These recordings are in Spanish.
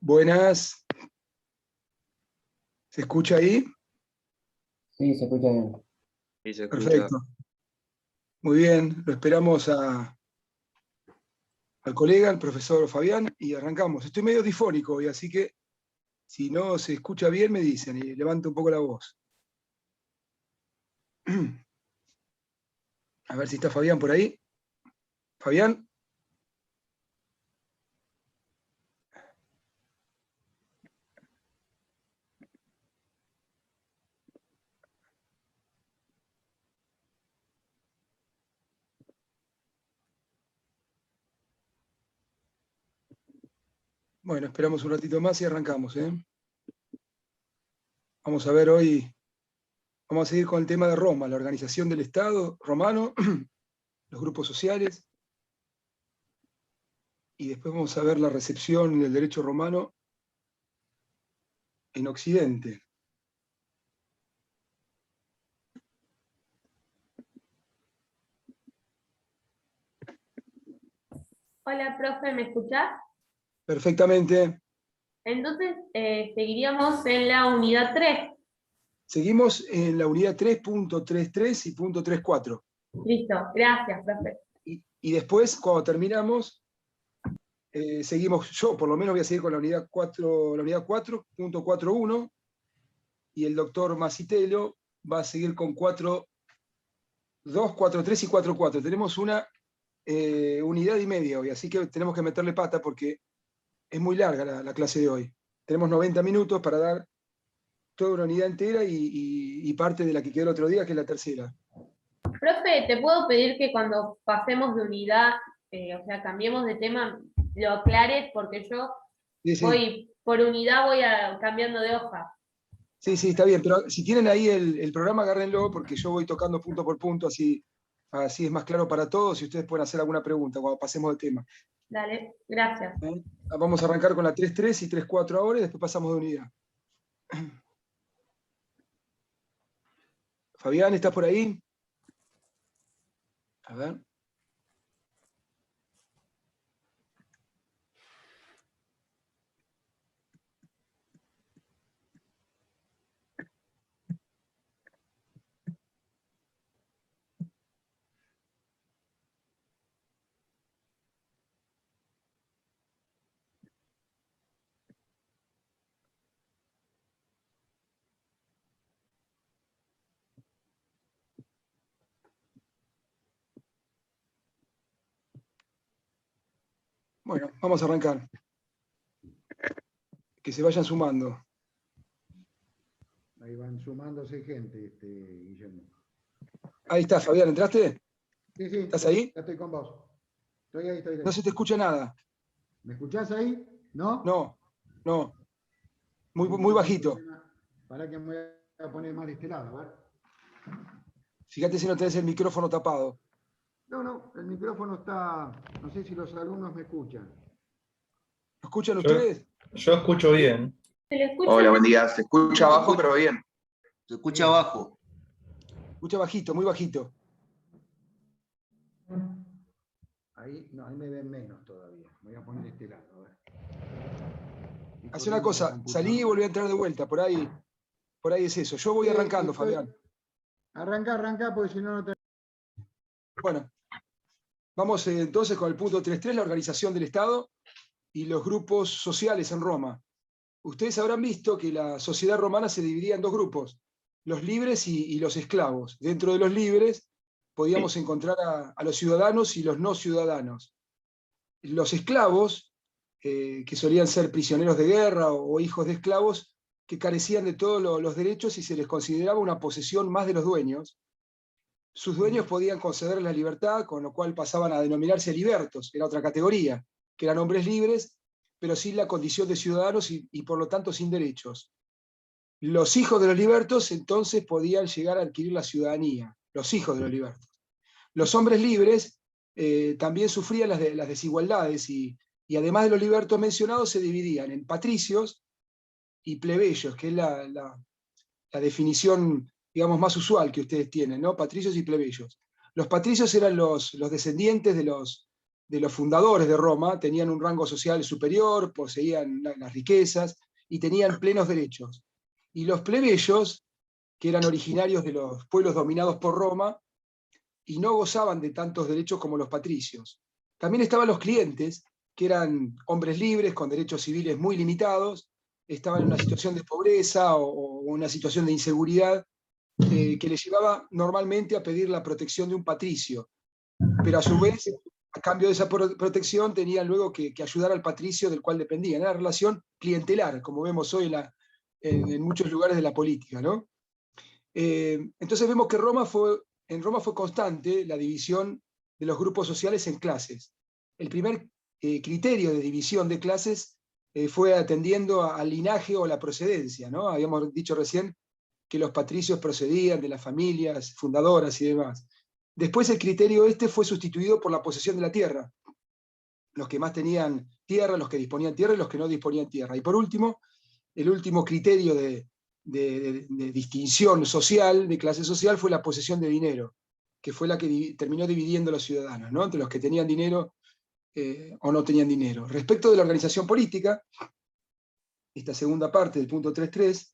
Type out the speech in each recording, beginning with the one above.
Buenas. ¿Se escucha ahí? Sí, se escucha bien. Sí, se escucha. Perfecto. Muy bien, lo esperamos al colega, al profesor Fabián, y arrancamos. Estoy medio difónico hoy, así que si no se escucha bien me dicen y levanto un poco la voz. A ver si está Fabián por ahí. Fabián. Bueno, esperamos un ratito más y arrancamos, ¿eh? Vamos a ver hoy, vamos a seguir con el tema de Roma, la organización del Estado romano, los grupos sociales, y después vamos a ver la recepción del derecho romano en Occidente. Hola, profe, ¿me escuchás? Perfectamente. Entonces, seguiríamos en la unidad 3. Seguimos en la unidad 3.33 y .34. Listo, gracias, profe. Y después, cuando terminamos, seguimos, yo por lo menos voy a seguir con la unidad 4, la unidad 4.41, y el doctor Macitello va a seguir con 4.2, 4.3 y 4.4. Tenemos una unidad y media hoy, así que tenemos que meterle pata porque es muy larga la clase de hoy. Tenemos 90 minutos para dar toda una unidad entera y parte de la que quedó el otro día, que es la tercera. Profe, ¿te puedo pedir que cuando pasemos de unidad, cambiemos de tema, lo aclares? Porque yo Sí. voy, por unidad voy cambiando de hoja. Sí, está bien, pero si tienen ahí el programa, agárrenlo, porque yo voy tocando punto por punto, así es más claro para todos y ustedes pueden hacer alguna pregunta cuando pasemos de tema. Dale, gracias. Vamos a arrancar con la 3.3 y 3.4 ahora y después pasamos de unidad. Fabián, ¿estás por ahí? A ver. Bueno, vamos a arrancar. Que se vayan sumando. Ahí van sumándose gente, Guillermo. Ahí está, Fabián, ¿entraste? Sí, ¿Estás ahí? ya estoy con vos. Estoy ahí. No se te escucha nada. ¿Me escuchás ahí? ¿No? No. Muy bajito. Para que me voy a poner más de este lado, a ver. Fíjate si no tenés el micrófono tapado. No, el micrófono está... No sé si los alumnos me escuchan. ¿Lo escuchan ustedes? Yo escucho bien. ¿Se le escucha? Hola, buen día. Se escucha bajo, pero bien. Se escucha bajo. Escucha bajito, muy bajito. Ahí me ven menos todavía. Me voy a poner de este lado, a ver. Hace una cosa, salí y volví a entrar de vuelta, por ahí es eso. Yo voy arrancando, Fabián. Arranca, porque si no, no te... Bueno, vamos entonces con el punto 3.3, la organización del Estado y los grupos sociales en Roma. Ustedes habrán visto que la sociedad romana se dividía en dos grupos, los libres y los esclavos. Dentro de los libres podíamos encontrar a los ciudadanos y los no ciudadanos. Los esclavos, que solían ser prisioneros de guerra o hijos de esclavos, que carecían de todos los derechos y se les consideraba una posesión más de los dueños. Sus dueños podían concederles la libertad, con lo cual pasaban a denominarse libertos, era otra categoría, que eran hombres libres, pero sin la condición de ciudadanos y por lo tanto sin derechos. Los hijos de los libertos entonces podían llegar a adquirir la ciudadanía, los hijos de los libertos. Los hombres libres también sufrían las desigualdades y además de los libertos mencionados se dividían en patricios y plebeyos, que es la definición, digamos, más usual que ustedes tienen, ¿no? Patricios y plebeyos. Los patricios eran los descendientes de de los fundadores de Roma tenían un rango social superior, poseían las riquezas y tenían plenos derechos. Y los plebeyos, que eran originarios de los pueblos dominados por Roma, y no gozaban de tantos derechos como los patricios. También estaban los clientes, que eran hombres libres con derechos civiles muy limitados, estaban en una situación de pobreza o una situación de inseguridad que les llevaba normalmente a pedir la protección de un patricio. Pero a su vez, a cambio de esa protección, tenían luego que ayudar al patricio del cual dependían. Era una relación clientelar, como vemos hoy en muchos lugares de la política, ¿no? Entonces vemos que en Roma fue constante la división de los grupos sociales en clases. El primer criterio de división de clases fue atendiendo al linaje o la procedencia, ¿no? Habíamos dicho recién que los patricios procedían de las familias fundadoras y demás. Después el criterio fue sustituido por la posesión de la tierra. Los que más tenían tierra, los que disponían tierra y los que no disponían tierra. Y por último, el último criterio de distinción social, de clase social, fue la posesión de dinero, que fue la que terminó dividiendo a los ciudadanos, ¿no? Entre los que tenían dinero o no tenían dinero. Respecto de la organización política, esta segunda parte del punto 3.3,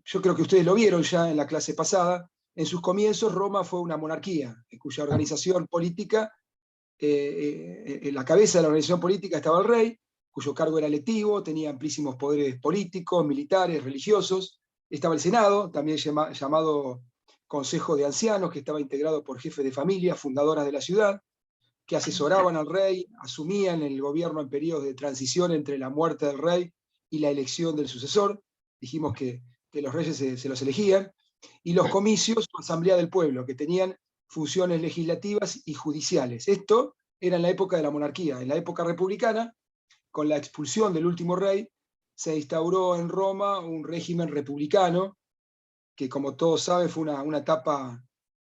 yo creo que ustedes lo vieron ya en la clase pasada. En sus comienzos Roma fue una monarquía, cuya organización política, en la cabeza de la organización política estaba el rey, cuyo cargo era electivo, tenía amplísimos poderes políticos, militares, religiosos. Estaba el Senado, también llamado Consejo de Ancianos, que estaba integrado por jefes de familia, fundadoras de la ciudad, que asesoraban al rey, asumían el gobierno en periodos de transición entre la muerte del rey y la elección del sucesor. Dijimos que los reyes se los elegían. Y los comicios o asamblea del pueblo, que tenían funciones legislativas y judiciales. Esto era en la época de la monarquía. En la época republicana, con la expulsión del último rey, se instauró en Roma un régimen republicano, que como todos saben fue una etapa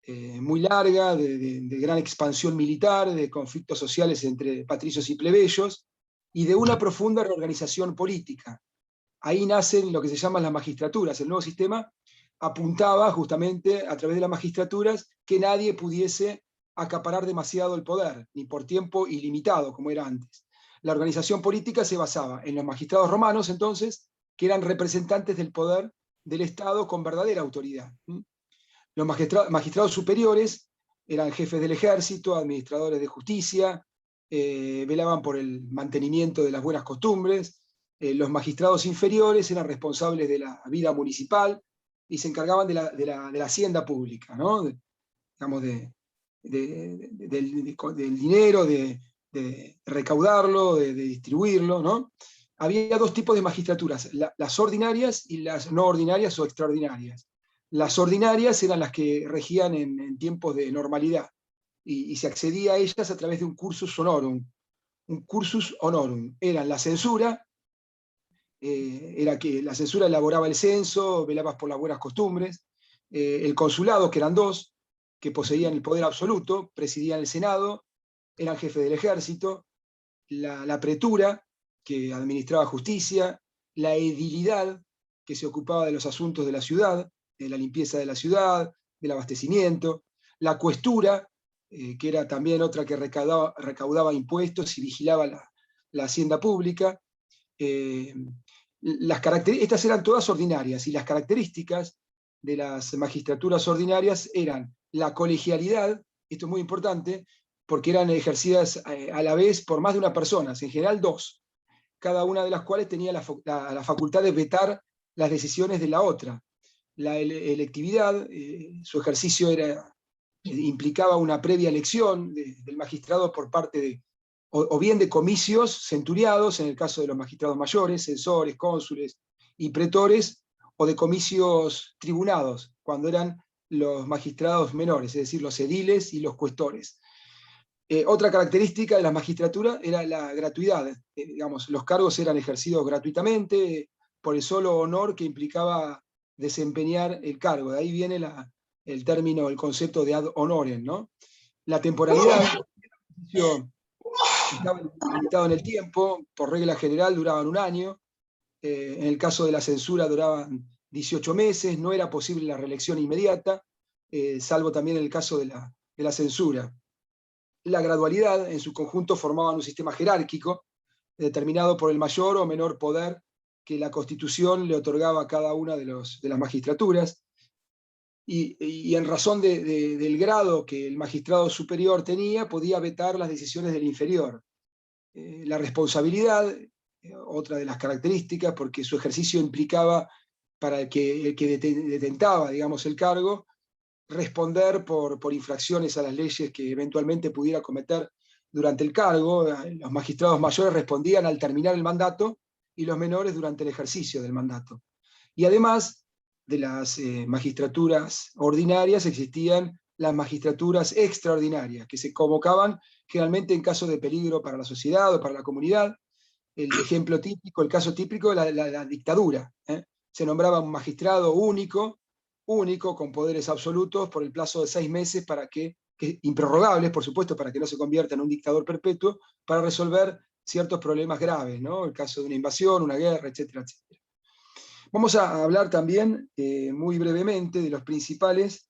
muy larga, de gran expansión militar, de conflictos sociales entre patricios y plebeyos, y de una profunda reorganización política. Ahí nacen lo que se llaman las magistraturas. El nuevo sistema apuntaba justamente a través de las magistraturas que nadie pudiese acaparar demasiado el poder, ni por tiempo ilimitado, como era antes. La organización política se basaba en los magistrados romanos, entonces, que eran representantes del poder del Estado con verdadera autoridad. Los magistrados superiores eran jefes del ejército, administradores de justicia, velaban por el mantenimiento de las buenas costumbres. Los magistrados inferiores eran responsables de la vida municipal y se encargaban de la hacienda pública, ¿no? Del dinero, de recaudarlo, de distribuirlo, ¿no? Había dos tipos de magistraturas, las ordinarias y las no ordinarias o extraordinarias. Las ordinarias eran las que regían en tiempos de normalidad y se accedía a ellas a través de un cursus honorum. Un cursus honorum era la censura, era que la censura elaboraba el censo, velaba por las buenas costumbres, el consulado, que eran dos, que poseían el poder absoluto, presidían el Senado, eran jefes del ejército, la pretura, que administraba justicia, la edilidad, que se ocupaba de los asuntos de la ciudad, de la limpieza de la ciudad, del abastecimiento, la cuestura, que era también otra que recaudaba impuestos y vigilaba la hacienda pública. Estas eran todas ordinarias, y las características de las magistraturas ordinarias eran la colegialidad, esto es muy importante, porque eran ejercidas a la vez por más de una persona, en general dos, cada una de las cuales tenía la facultad de vetar las decisiones de la otra. La electividad, su ejercicio implicaba una previa elección del magistrado por parte de, o bien de comicios centuriados, en el caso de los magistrados mayores, censores, cónsules y pretores, o de comicios tribunados, cuando eran los magistrados menores, es decir, los ediles y los cuestores. Otra característica de la magistratura era la gratuidad. Digamos, los cargos eran ejercidos gratuitamente por el solo honor que implicaba desempeñar el cargo. De ahí viene el término, el concepto de ad honorem, ¿no? La temporalidad estaba limitado en el tiempo, por regla general duraban un año, en el caso de la censura duraban 18 meses, no era posible la reelección inmediata, salvo también en el caso de la censura. la gradualidad en su conjunto formaban un sistema jerárquico, determinado por el mayor o menor poder que la Constitución le otorgaba a cada una de las magistraturas, y en razón del grado que el magistrado superior tenía, podía vetar las decisiones del inferior. La responsabilidad, otra de las características, porque su ejercicio implicaba para el que detentaba, digamos, el cargo, responder por infracciones a las leyes que eventualmente pudiera cometer durante el cargo. Los magistrados mayores respondían al terminar el mandato y los menores durante el ejercicio del mandato. Y además de las magistraturas ordinarias existían las magistraturas extraordinarias, que se convocaban generalmente en caso de peligro para la sociedad o para la comunidad. El ejemplo típico, el caso típico de la dictadura. Se nombraba un magistrado único, con poderes absolutos por el plazo de 6 meses, improrrogables, por supuesto, para que no se convierta en un dictador perpetuo, para resolver ciertos problemas graves, ¿no? El caso de una invasión, una guerra, etcétera, etcétera. Vamos a hablar también, muy brevemente, de los principales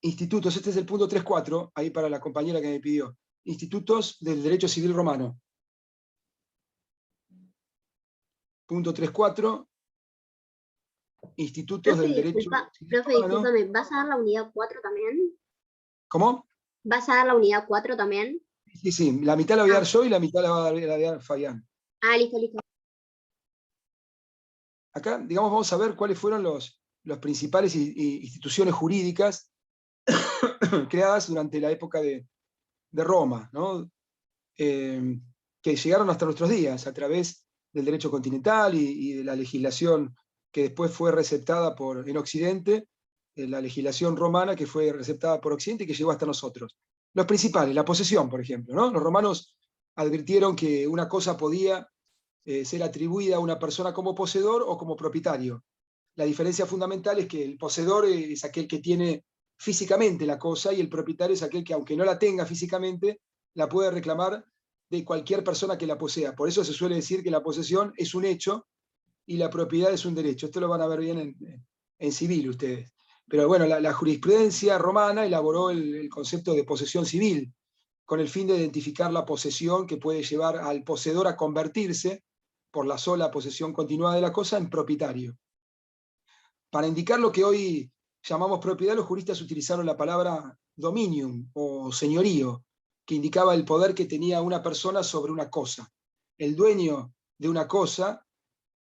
institutos. Este es el punto 3.4, ahí para la compañera que me pidió. Institutos del derecho civil romano. Punto 3.4. Institutos del derecho civil romano. Discúlpame, ¿vas a dar la unidad 4 también? ¿Cómo? ¿Vas a dar la unidad 4 también? Sí, la mitad la voy a dar yo y la mitad la va a dar Fabián. Ah, listo, listo. Acá, digamos, vamos a ver cuáles fueron los principales instituciones jurídicas creadas durante la época de Roma, ¿no? Que llegaron hasta nuestros días a través del derecho continental y de la legislación que después fue receptada en Occidente, la legislación romana que fue receptada por Occidente y que llegó hasta nosotros. Los principales, la posesión, por ejemplo, ¿no? Los romanos advirtieron que una cosa podía ser atribuida a una persona como poseedor o como propietario. La diferencia fundamental es que el poseedor es aquel que tiene físicamente la cosa y el propietario es aquel que, aunque no la tenga físicamente, la puede reclamar de cualquier persona que la posea. Por eso se suele decir que la posesión es un hecho y la propiedad es un derecho. Esto lo van a ver bien en civil ustedes. Pero bueno, la jurisprudencia romana elaboró el concepto de posesión civil, con el fin de identificar la posesión que puede llevar al poseedor a convertirse, por la sola posesión continuada de la cosa, en propietario. Para indicar lo que hoy llamamos propiedad, los juristas utilizaron la palabra dominium, o señorío, que indicaba el poder que tenía una persona sobre una cosa. El dueño de una cosa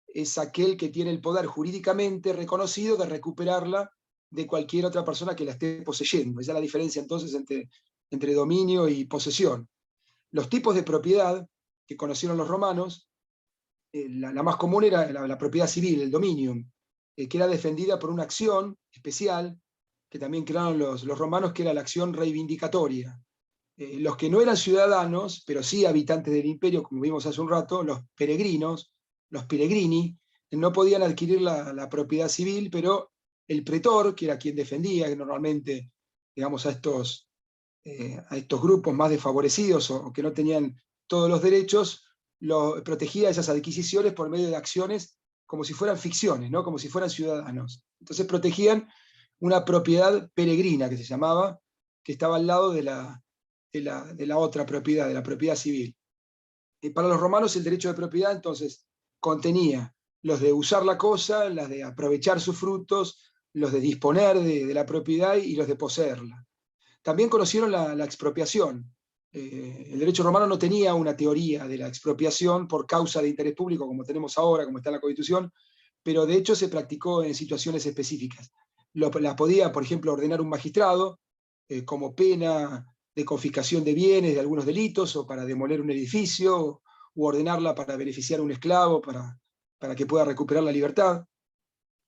es aquel que tiene el poder jurídicamente reconocido de recuperarla de cualquier otra persona que la esté poseyendo. Esa es la diferencia entonces entre dominio y posesión. Los tipos de propiedad que conocieron los romanos, la más común era la propiedad civil, el dominium, que era defendida por una acción especial que también crearon los romanos, que era la acción reivindicatoria. Los que no eran ciudadanos, pero sí habitantes del imperio, como vimos hace un rato, los peregrinos, los peregrini, no podían adquirir la propiedad civil, pero el pretor, que era quien defendía, que normalmente, digamos, a estos grupos más desfavorecidos o que no tenían todos los derechos, protegía esas adquisiciones por medio de acciones como si fueran ficciones, ¿no? Como si fueran ciudadanos. Entonces protegían una propiedad peregrina, que se llamaba, que estaba al lado de la otra propiedad, de la propiedad civil. Para los romanos el derecho de propiedad entonces contenía los de usar la cosa, las de aprovechar sus frutos, los de disponer de la propiedad y los de poseerla. También conocieron la expropiación. El derecho romano no tenía una teoría de la expropiación por causa de interés público como tenemos ahora, como está en la Constitución, pero de hecho se practicó en situaciones específicas. La podía, por ejemplo, ordenar un magistrado como pena de confiscación de bienes de algunos delitos, o para demoler un edificio, u ordenarla para beneficiar a un esclavo, para que pueda recuperar la libertad.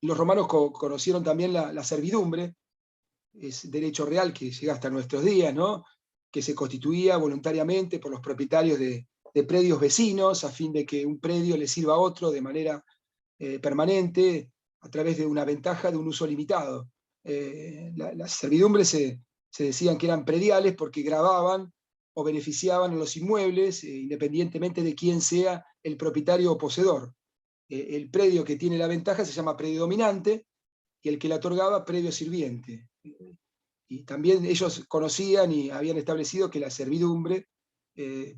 Los romanos conocieron también la servidumbre, es derecho real que llega hasta nuestros días, ¿no? Que se constituía voluntariamente por los propietarios de predios vecinos, a fin de que un predio le sirva a otro de manera permanente, a través de una ventaja de un uso limitado. Las servidumbres se decían que eran prediales porque grababan o beneficiaban a los inmuebles, independientemente de quién sea el propietario o poseedor. El predio que tiene la ventaja se llama predio dominante, y el que la otorgaba, predio sirviente. Y también ellos conocían y habían establecido que la servidumbre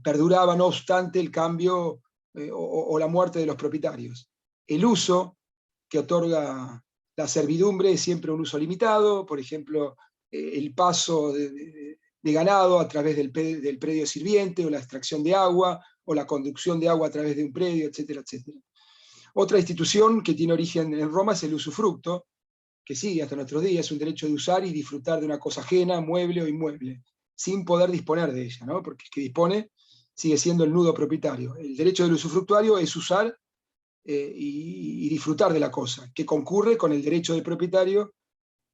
perduraba no obstante el cambio o la muerte de los propietarios. El uso que otorga la servidumbre es siempre un uso limitado, por ejemplo, el paso de ganado a través del predio sirviente, o la extracción de agua, o la conducción de agua a través de un predio, etcétera, etcétera. Otra institución que tiene origen en Roma es el usufructo, que sigue hasta nuestros días, es un derecho de usar y disfrutar de una cosa ajena, mueble o inmueble, sin poder disponer de ella, ¿no? Porque el que dispone sigue siendo el nudo propietario. El derecho del usufructuario es usar y disfrutar de la cosa, que concurre con el derecho del propietario,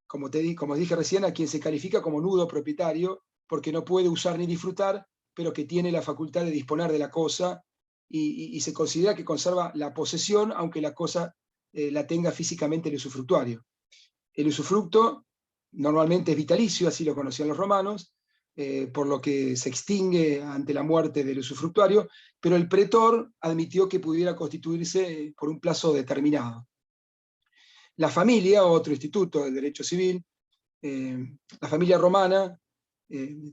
como dije recién, a quien se califica como nudo propietario, porque no puede usar ni disfrutar, pero que tiene la facultad de disponer de la cosa, y se considera que conserva la posesión, aunque la cosa la tenga físicamente el usufructuario. El usufructo normalmente es vitalicio, así lo conocían los romanos, por lo que se extingue ante la muerte del usufructuario, pero el pretor admitió que pudiera constituirse por un plazo determinado. La familia, otro instituto del derecho civil, la familia romana,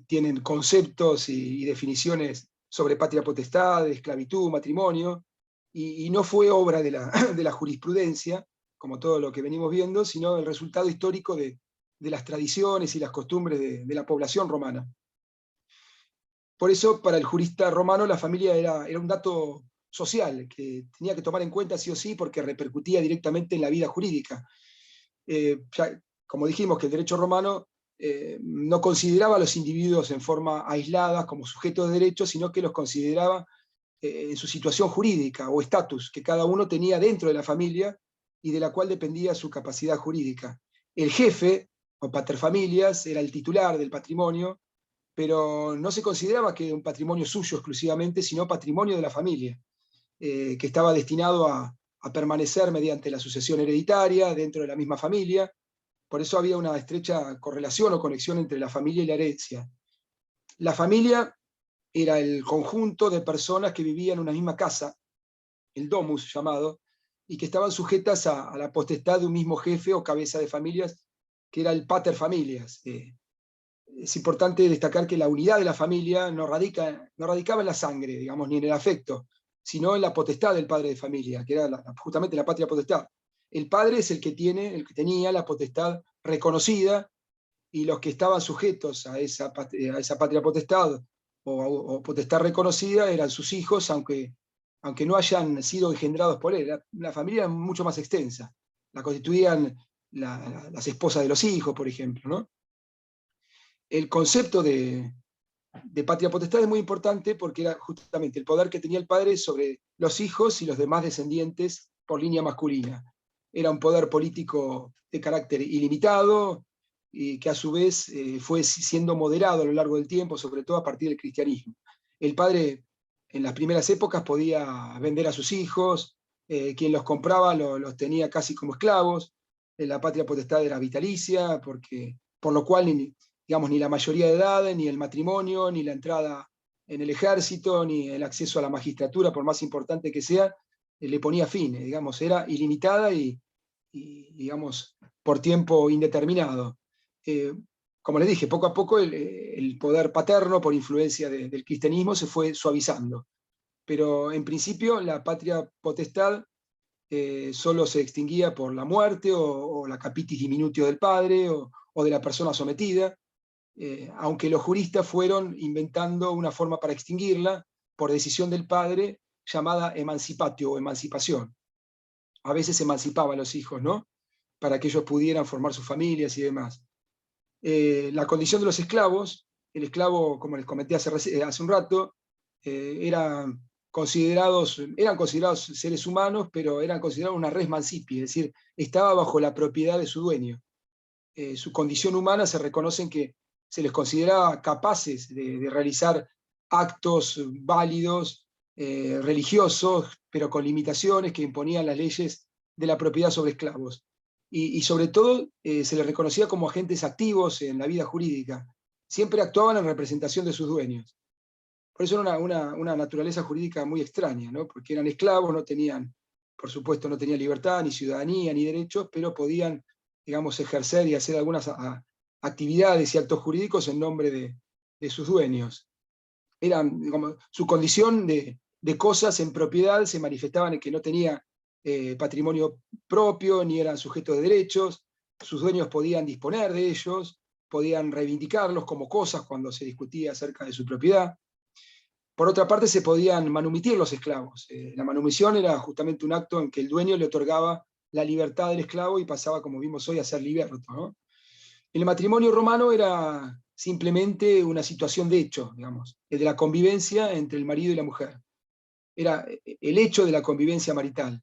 tienen conceptos y definiciones sobre patria potestad, esclavitud, matrimonio, y no fue obra de la jurisprudencia, como todo lo que venimos viendo, sino el resultado histórico de las tradiciones y las costumbres de la población romana. Por eso, para el jurista romano, la familia era un dato social que tenía que tomar en cuenta sí o sí, porque repercutía directamente en la vida jurídica. Ya, como dijimos, que el derecho romano no consideraba a los individuos en forma aislada como sujetos de derecho, sino que los consideraba en su situación jurídica o estatus que cada uno tenía dentro de la familia y de la cual dependía su capacidad jurídica. El jefe, o paterfamilias, era el titular del patrimonio, pero no se consideraba que un patrimonio suyo exclusivamente, sino patrimonio de la familia, que estaba destinado a permanecer mediante la sucesión hereditaria dentro de la misma familia. Por eso había una estrecha correlación o conexión entre la familia y la herencia. La familia era el conjunto de personas que vivían en una misma casa, el domus llamado, y que estaban sujetas a la potestad de un mismo jefe o cabeza de familias, que era el pater familias. Es importante destacar que la unidad de la familia no radicaba en la sangre, digamos, ni en el afecto, sino en la potestad del padre de familia, que era justamente la patria potestad. El padre es el que tenía la potestad reconocida, y los que estaban sujetos a esa patria potestad o potestad reconocida eran sus hijos, aunque no hayan sido engendrados por él. La familia era mucho más extensa. La constituían las esposas de los hijos, por ejemplo, ¿no? El concepto de patria potestad es muy importante porque era justamente el poder que tenía el padre sobre los hijos y los demás descendientes por línea masculina. Era un poder político de carácter ilimitado y que a su vez fue siendo moderado a lo largo del tiempo, sobre todo a partir del cristianismo. El padre en las primeras épocas podía vender a sus hijos, quien los compraba los tenía casi como esclavos, la patria potestad era vitalicia, por lo cual digamos, ni la mayoría de edad, ni el matrimonio, ni la entrada en el ejército, ni el acceso a la magistratura, por más importante que sea, le ponía fin, digamos, era ilimitada y digamos, por tiempo indeterminado. Como les dije, poco a poco el poder paterno, por influencia del cristianismo, se fue suavizando. Pero en principio la patria potestad solo se extinguía por la muerte o la capitis diminutio del padre o de la persona sometida, aunque los juristas fueron inventando una forma para extinguirla por decisión del padre llamada emancipatio o emancipación. A veces emancipaba a los hijos, ¿no?, para que ellos pudieran formar sus familias y demás. La condición de los esclavos, el esclavo, como les comenté hace un rato, eran considerados seres humanos, pero eran considerados una res mancipi, es decir, estaba bajo la propiedad de su dueño. Su condición humana se reconocen que se les consideraba capaces de realizar actos válidos, religiosos, pero con limitaciones que imponían las leyes de la propiedad sobre esclavos. Y sobre todo se les reconocía como agentes activos en la vida jurídica. Siempre actuaban en representación de sus dueños. Por eso era una naturaleza jurídica muy extraña, ¿no? Porque eran esclavos, por supuesto no tenían libertad, ni ciudadanía, ni derechos, pero podían, digamos, ejercer y hacer algunas actividades y actos jurídicos en nombre de sus dueños. Su condición de cosas en propiedad se manifestaban en que no tenía patrimonio propio, ni eran sujetos de derechos, sus dueños podían disponer de ellos, podían reivindicarlos como cosas cuando se discutía acerca de su propiedad. Por otra parte, se podían manumitir los esclavos. La manumisión era justamente un acto en que el dueño le otorgaba la libertad del esclavo y pasaba, como vimos hoy, a ser liberto, ¿no? El matrimonio romano era simplemente una situación de hecho, digamos, de la convivencia entre el marido y la mujer. Era el hecho de la convivencia marital.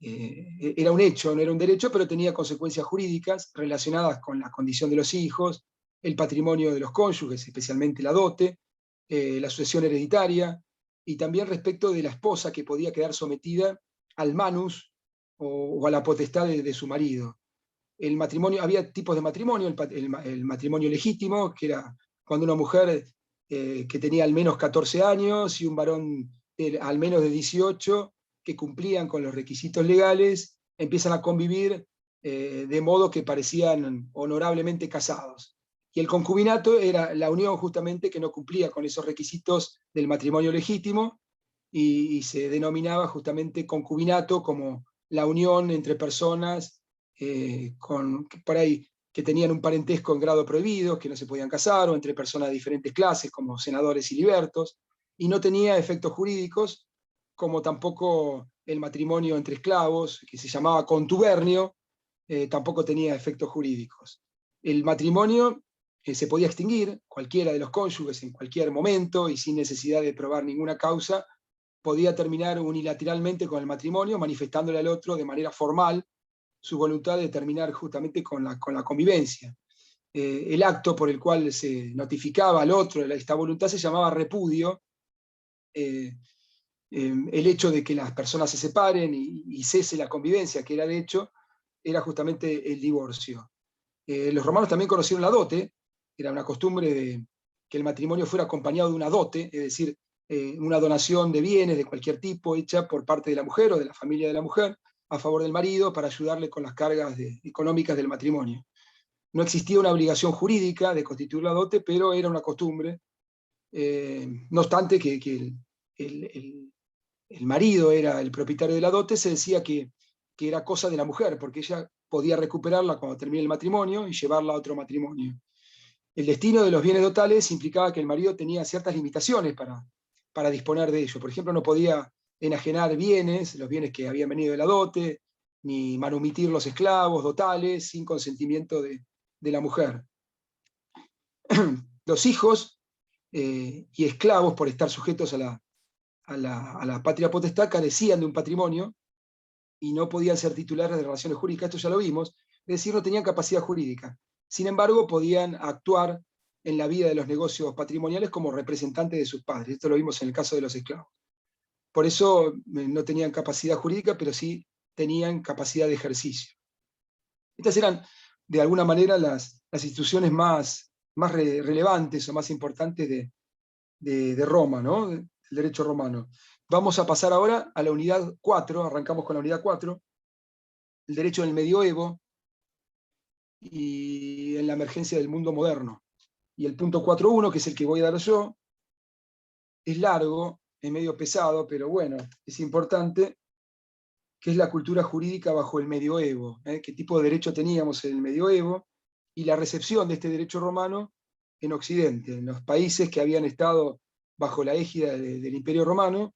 Era un hecho, no era un derecho, pero tenía consecuencias jurídicas relacionadas con la condición de los hijos, el patrimonio de los cónyuges, especialmente la dote, la sucesión hereditaria, y también respecto de la esposa que podía quedar sometida al manus o a la potestad de su marido. El matrimonio, había tipos de matrimonio, el matrimonio legítimo, que era cuando una mujer que tenía al menos 14 años y un varón al menos de 18, que cumplían con los requisitos legales, empiezan a convivir de modo que parecían honorablemente casados. Y el concubinato era la unión justamente que no cumplía con esos requisitos del matrimonio legítimo, y se denominaba justamente concubinato como la unión entre personas por ahí, que tenían un parentesco en grado prohibido, que no se podían casar, o entre personas de diferentes clases, como senadores y libertos, y no tenía efectos jurídicos, como tampoco el matrimonio entre esclavos, que se llamaba contubernio, tampoco tenía efectos jurídicos. El matrimonio se podía extinguir, cualquiera de los cónyuges en cualquier momento, y sin necesidad de probar ninguna causa, podía terminar unilateralmente con el matrimonio, manifestándole al otro de manera formal su voluntad de terminar justamente con la convivencia. El acto por el cual se notificaba al otro de esta voluntad se llamaba repudio. El hecho de que las personas se separen y cese la convivencia, que era de hecho, era justamente el divorcio. Los romanos también conocieron la dote, era una costumbre de que el matrimonio fuera acompañado de una dote, es decir, una donación de bienes de cualquier tipo hecha por parte de la mujer o de la familia de la mujer a favor del marido para ayudarle con las cargas económicas del matrimonio. No existía una obligación jurídica de constituir la dote, pero era una costumbre. No obstante que el marido era el propietario de la dote, se decía que era cosa de la mujer, porque ella podía recuperarla cuando termine el matrimonio y llevarla a otro matrimonio. El destino de los bienes dotales implicaba que el marido tenía ciertas limitaciones para disponer de ello. Por ejemplo, no podía enajenar bienes, los bienes que habían venido de la dote, ni manumitir los esclavos dotales sin consentimiento de la mujer. Los hijos y esclavos, por estar sujetos a la patria potestad, carecían de un patrimonio y no podían ser titulares de relaciones jurídicas, esto ya lo vimos, es decir, no tenían capacidad jurídica. Sin embargo, podían actuar en la vida de los negocios patrimoniales como representantes de sus padres. Esto lo vimos en el caso de los esclavos. Por eso no tenían capacidad jurídica, pero sí tenían capacidad de ejercicio. Estas eran, de alguna manera, las instituciones más relevantes o más importantes de Roma, ¿no? Del derecho romano. Vamos a pasar ahora a la unidad 4, arrancamos con la unidad 4, el derecho en el medioevo y en la emergencia del mundo moderno. Y el punto 4.1, que es el que voy a dar yo, es largo, es medio pesado, pero bueno, es importante, que es la cultura jurídica bajo el medioevo, qué tipo de derecho teníamos en el medioevo, y la recepción de este derecho romano en Occidente, en los países que habían estado bajo la égida del Imperio Romano,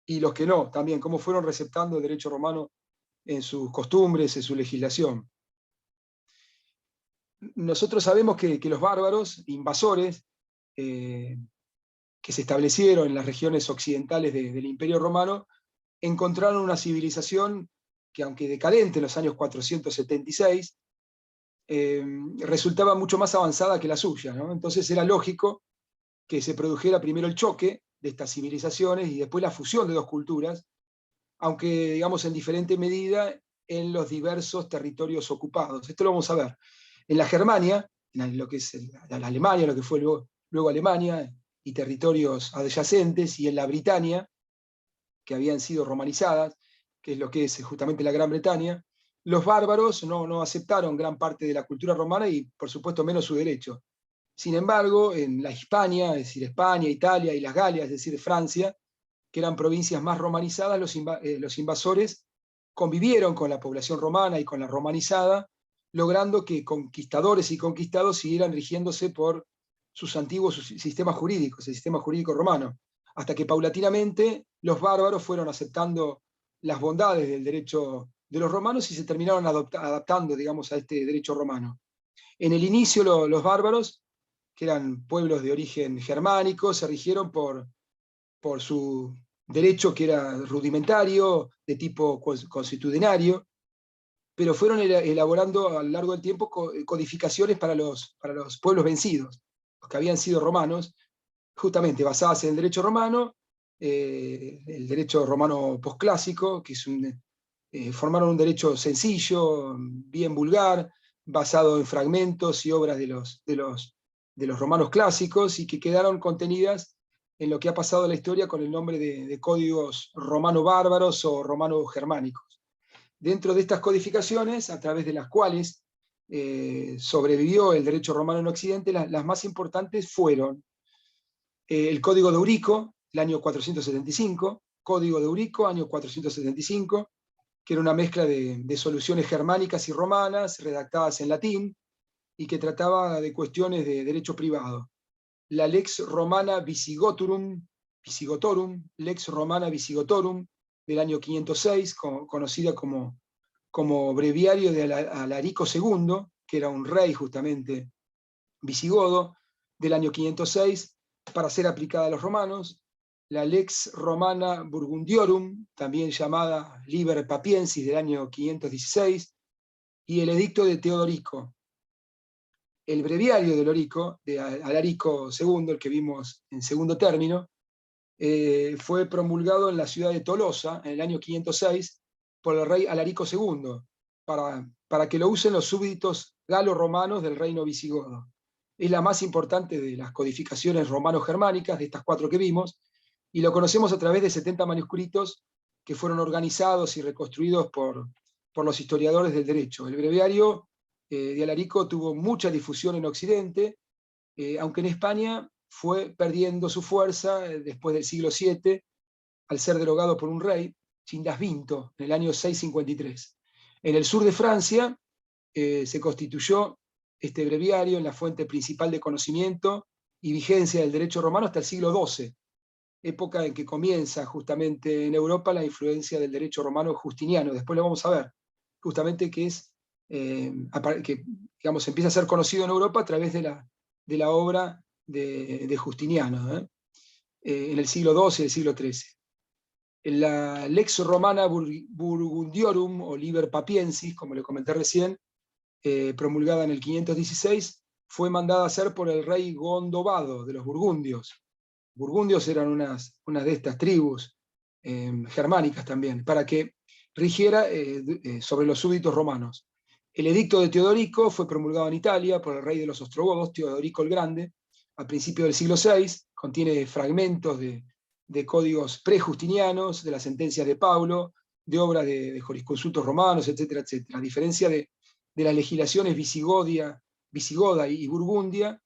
y los que no, también, cómo fueron receptando el derecho romano en sus costumbres, en su legislación. Nosotros sabemos que los bárbaros, invasores, que se establecieron en las regiones occidentales del Imperio Romano, encontraron una civilización que, aunque decadente en los años 476, resultaba mucho más avanzada que la suya, ¿no? Entonces era lógico que se produjera primero el choque de estas civilizaciones y después la fusión de dos culturas, aunque digamos en diferente medida en los diversos territorios ocupados. Esto lo vamos a ver. En la Germania, en lo que es la Alemania, lo que fue luego Alemania, y territorios adyacentes, y en la Britania, que habían sido romanizadas, que es lo que es justamente la Gran Bretaña, los bárbaros no aceptaron gran parte de la cultura romana y, por supuesto, menos su derecho. Sin embargo, en la Hispania, es decir, España, Italia y las Galias, es decir, Francia, que eran provincias más romanizadas, los invasores convivieron con la población romana y con la romanizada, logrando que conquistadores y conquistados siguieran rigiéndose por sus antiguos sistemas jurídicos, el sistema jurídico romano, hasta que paulatinamente los bárbaros fueron aceptando las bondades del derecho de los romanos y se terminaron adaptando, digamos, a este derecho romano. En el inicio los bárbaros, que eran pueblos de origen germánico, se rigieron por su derecho, que era rudimentario, de tipo consuetudinario, pero fueron elaborando a lo largo del tiempo codificaciones para los pueblos vencidos, los que habían sido romanos, justamente basadas en el derecho romano, el derecho romano posclásico, que es formaron un derecho sencillo, bien vulgar, basado en fragmentos y obras de los romanos clásicos, y que quedaron contenidas en lo que ha pasado en la historia con el nombre de códigos romano-bárbaros o romano-germánicos. Dentro de estas codificaciones, a través de las cuales sobrevivió el derecho romano en Occidente, las más importantes fueron el Código de Eurico, el año 475, Código de Eurico, año 475, que era una mezcla de soluciones germánicas y romanas, redactadas en latín, y que trataba de cuestiones de derecho privado. La Lex Romana Visigotorum, Lex Romana Visigotorum, del año 506, conocida como breviario de Alarico II, que era un rey justamente visigodo, del año 506, para ser aplicada a los romanos. La Lex Romana Burgundiorum, también llamada Liber Papiensis, del año 516, y el Edicto de Teodorico. El breviario de Alarico II, el que vimos en segundo término, fue promulgado en la ciudad de Tolosa en el año 506 por el rey Alarico II, para que lo usen los súbditos galo-romanos del reino visigodo. Es la más importante de las codificaciones romano-germánicas, de estas 4 que vimos, y lo conocemos a través de 70 manuscritos que fueron organizados y reconstruidos por los historiadores del derecho. El breviario de Alarico tuvo mucha difusión en Occidente, aunque en España fue perdiendo su fuerza después del siglo VII, al ser derogado por un rey, Chindasvinto, en el año 653. En el sur de Francia se constituyó este breviario en la fuente principal de conocimiento y vigencia del derecho romano hasta el siglo XII, época en que comienza justamente en Europa la influencia del derecho romano justiniano. Después lo vamos a ver, justamente que que digamos, empieza a ser conocido en Europa a través de la obra de Justiniano, en el siglo XII y el siglo XIII. La Lex Romana Burgundiorum, o Liber Papiensis, como le comenté recién, promulgada en el 516, fue mandada a hacer por el rey Gondobado de los burgundios. Burgundios eran unas de estas tribus germánicas también, para que rigiera sobre los súbditos romanos. El Edicto de Teodorico fue promulgado en Italia por el rey de los ostrogodos, Teodorico el Grande, a principios del siglo VI, contiene fragmentos de códigos prejustinianos, de las sentencias de Paulo, de obras de jurisconsultos romanos, etcétera, etcétera. A diferencia de las legislaciones visigoda y burgundia,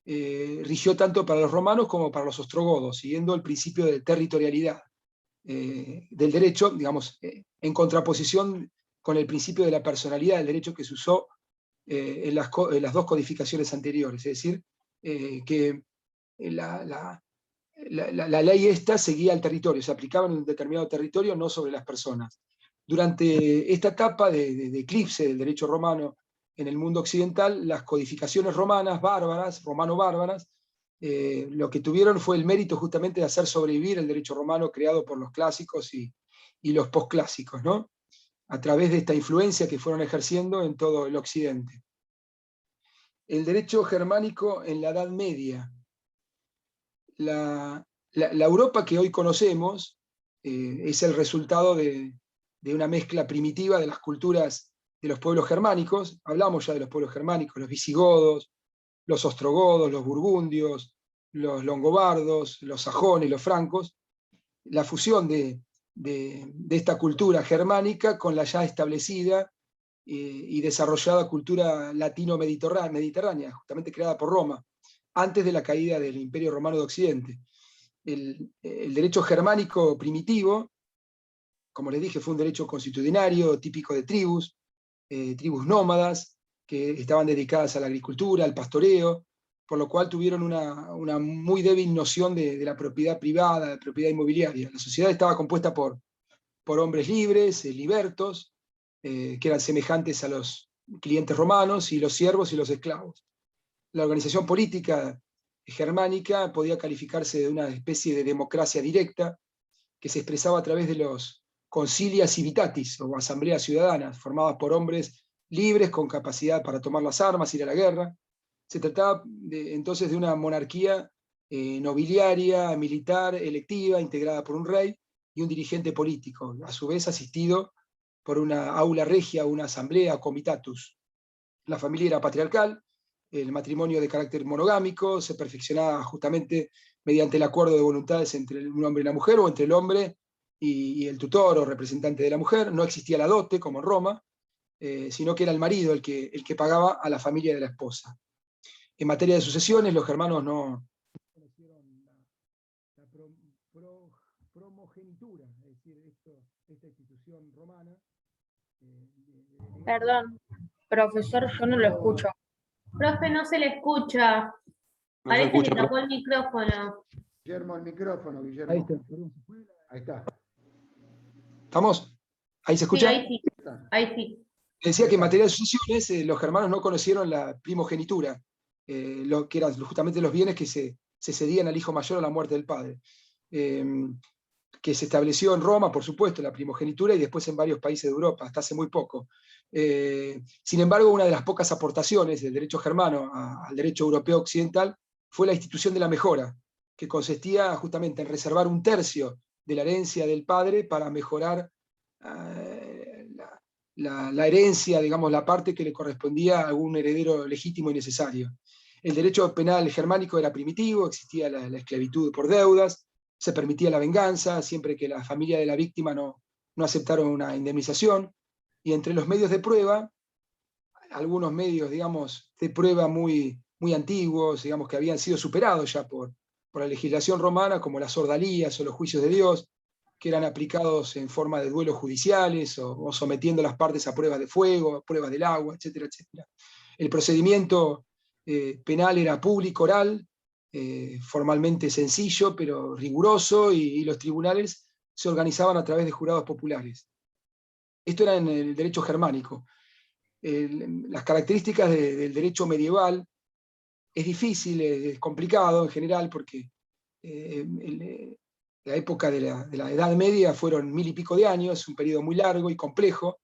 rigió tanto para los romanos como para los ostrogodos, siguiendo el principio de territorialidad del derecho, digamos, en contraposición con el principio de la personalidad del derecho que se usó en las 2 codificaciones anteriores, es decir, que la ley esta seguía al territorio, se aplicaba en un determinado territorio, no sobre las personas. Durante esta etapa de eclipse del derecho romano en el mundo occidental, las codificaciones romanas, romano-bárbaras, lo que tuvieron fue el mérito justamente de hacer sobrevivir el derecho romano creado por los clásicos y los posclásicos, ¿no? A través de esta influencia que fueron ejerciendo en todo el occidente. El derecho germánico en la Edad Media. La Europa que hoy conocemos es el resultado de una mezcla primitiva de las culturas de los pueblos germánicos. Hablamos ya de los pueblos germánicos, los visigodos, los ostrogodos, los burgundios, los longobardos, los sajones, los francos. La fusión de esta cultura germánica con la ya establecida y desarrollada cultura latino-mediterránea, justamente creada por Roma, antes de la caída del Imperio Romano de Occidente. El derecho germánico primitivo, como les dije, fue un derecho consuetudinario, típico de tribus nómadas, que estaban dedicadas a la agricultura, al pastoreo, por lo cual tuvieron una muy débil noción de la propiedad privada, de propiedad inmobiliaria. La sociedad estaba compuesta por hombres libres, libertos, que eran semejantes a los clientes romanos, y los siervos y los esclavos. La organización política germánica podía calificarse de una especie de democracia directa, que se expresaba a través de los concilia civitatis, o asambleas ciudadanas, formadas por hombres libres con capacidad para tomar las armas, ir a la guerra. Se trataba entonces de una monarquía nobiliaria, militar, electiva, integrada por un rey y un dirigente político, a su vez asistido por una aula regia, una asamblea, comitatus. La familia era patriarcal, el matrimonio de carácter monogámico se perfeccionaba justamente mediante el acuerdo de voluntades entre un hombre y la mujer, o entre el hombre y el tutor o representante de la mujer. No existía la dote, como en Roma, sino que era el marido el que pagaba a la familia de la esposa. En materia de sucesiones, los germanos no conocieron la primogenitura, es decir, esta institución romana. Perdón, profesor, yo no lo escucho. Profe, no se le escucha. Parece que tapó el micrófono. Guillermo, el micrófono, Guillermo. Ahí está. Ahí está. ¿Estamos? ¿Ahí se escucha? Sí, ahí sí. Ahí sí. Decía que en materia de sucesiones, los germanos no conocieron la primogenitura, lo que eran justamente los bienes que se cedían al hijo mayor a la muerte del padre. Que se estableció en Roma, por supuesto, la primogenitura, y después en varios países de Europa, hasta hace muy poco. Sin embargo, una de las pocas aportaciones del derecho germano al derecho europeo occidental fue la institución de la mejora, que consistía justamente en reservar un tercio de la herencia del padre para mejorar la herencia, digamos, la parte que le correspondía a algún heredero legítimo y necesario. El derecho penal germánico era primitivo, existía la esclavitud por deudas, se permitía la venganza siempre que la familia de la víctima no aceptaron una indemnización, y entre los medios de prueba, algunos medios, digamos, de prueba muy antiguos, digamos, que habían sido superados ya por la legislación romana, como las ordalías o los juicios de Dios, que eran aplicados en forma de duelos judiciales o sometiendo a las partes a pruebas de fuego, a pruebas del agua, etcétera, etcétera. El procedimiento penal era público, oral, formalmente sencillo, pero riguroso, y los tribunales se organizaban a través de jurados populares. Esto era en el derecho germánico. Las características del derecho medieval es difícil, es complicado en general, porque la época de la Edad Media fueron 1000 y pico de años, un periodo muy largo y complejo,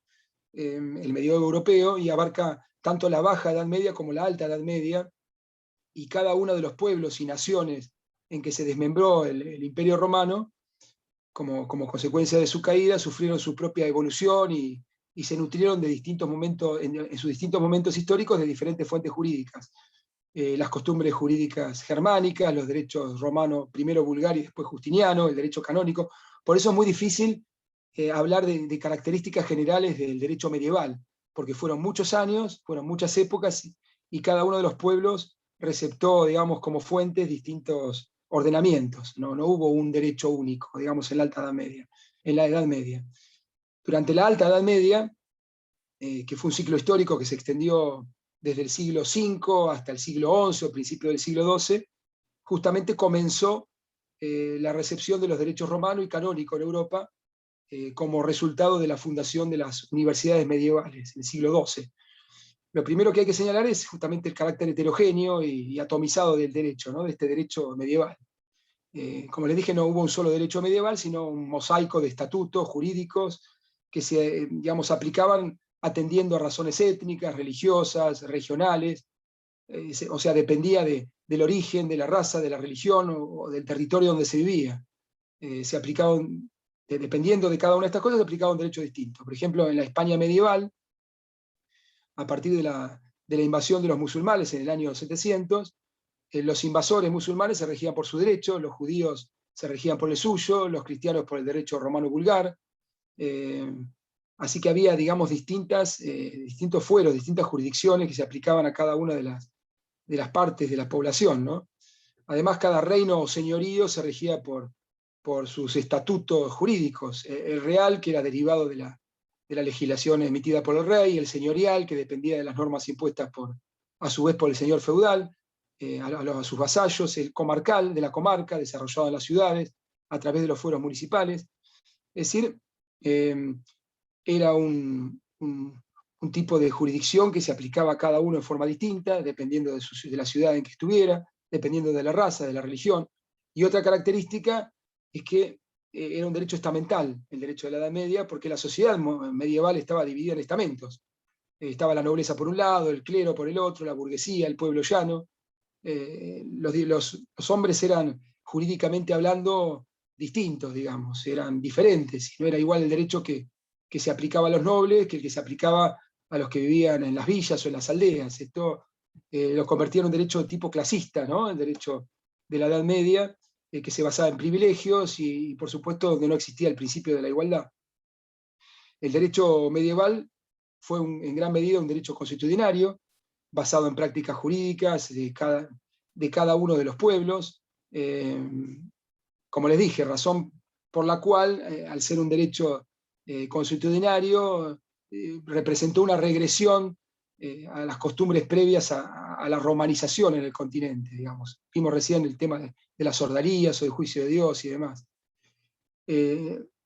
el medioevo europeo, y abarca tanto la baja Edad Media como la alta Edad Media, y cada uno de los pueblos y naciones en que se desmembró el Imperio Romano, como consecuencia de su caída, sufrieron su propia evolución y se nutrieron de distintos momentos, en sus distintos momentos históricos, de diferentes fuentes jurídicas. Las costumbres jurídicas germánicas, los derechos romanos, primero vulgar y después justiniano, el derecho canónico. Por eso es muy difícil hablar de características generales del derecho medieval, porque fueron muchos años, fueron muchas épocas, y cada uno de los pueblos receptó, digamos, como fuentes distintos ordenamientos. No hubo un derecho único, digamos, en la Alta Edad Media, en la Edad Media. Durante la Alta Edad Media, que fue un ciclo histórico que se extendió desde el siglo V hasta el siglo XI o principio del siglo XII, justamente comenzó la recepción de los derechos romano y canónico en Europa, como resultado de la fundación de las universidades medievales, en el siglo XII. Lo primero que hay que señalar es justamente el carácter heterogéneo y atomizado del derecho, ¿no? De este derecho medieval. Como les dije, no hubo un solo derecho medieval, sino un mosaico de estatutos jurídicos que se, digamos, aplicaban atendiendo a razones étnicas, religiosas, regionales, o sea, dependía del origen, de la raza, de la religión o del territorio donde se vivía. Se aplicaban, dependiendo de cada una de estas cosas, se aplicaba un derecho distinto. Por ejemplo, en la España medieval, a partir de la invasión de los musulmanes en el año 700, los invasores musulmanes se regían por su derecho, los judíos se regían por el suyo, los cristianos por el derecho romano vulgar. Así que había, digamos, distintos fueros, distintas jurisdicciones que se aplicaban a cada una de las partes de la población, ¿no? Además, cada reino o señorío se regía por sus estatutos jurídicos. El real, que era derivado de la legislación emitida por el rey; el señorial, que dependía de las normas impuestas a su vez por el señor feudal, a sus vasallos; el comarcal, de la comarca, desarrollado en las ciudades, a través de los fueros municipales. Es decir, era un tipo de jurisdicción que se aplicaba a cada uno de forma distinta, dependiendo de la ciudad en que estuviera, dependiendo de la raza, de la religión. Y otra característica es que era un derecho estamental, el derecho de la Edad Media, porque la sociedad medieval estaba dividida en estamentos. Estaba la nobleza por un lado, el clero por el otro, la burguesía, el pueblo llano. Los hombres eran, jurídicamente hablando, distintos, digamos, eran diferentes, y no era igual el derecho que se aplicaba a los nobles que el que se aplicaba a los que vivían en las villas o en las aldeas. Esto lo convertía en un derecho tipo clasista, ¿no? El derecho de la Edad Media, que se basaba en privilegios y, por supuesto, donde no existía el principio de la igualdad. El derecho medieval fue en gran medida un derecho consuetudinario, basado en prácticas jurídicas de cada uno de los pueblos. Como les dije, razón por la cual, al ser un derecho consuetudinario, representó una regresión a las costumbres previas a la romanización en el continente, digamos. Vimos recién el tema de las ordalías o del juicio de Dios y demás.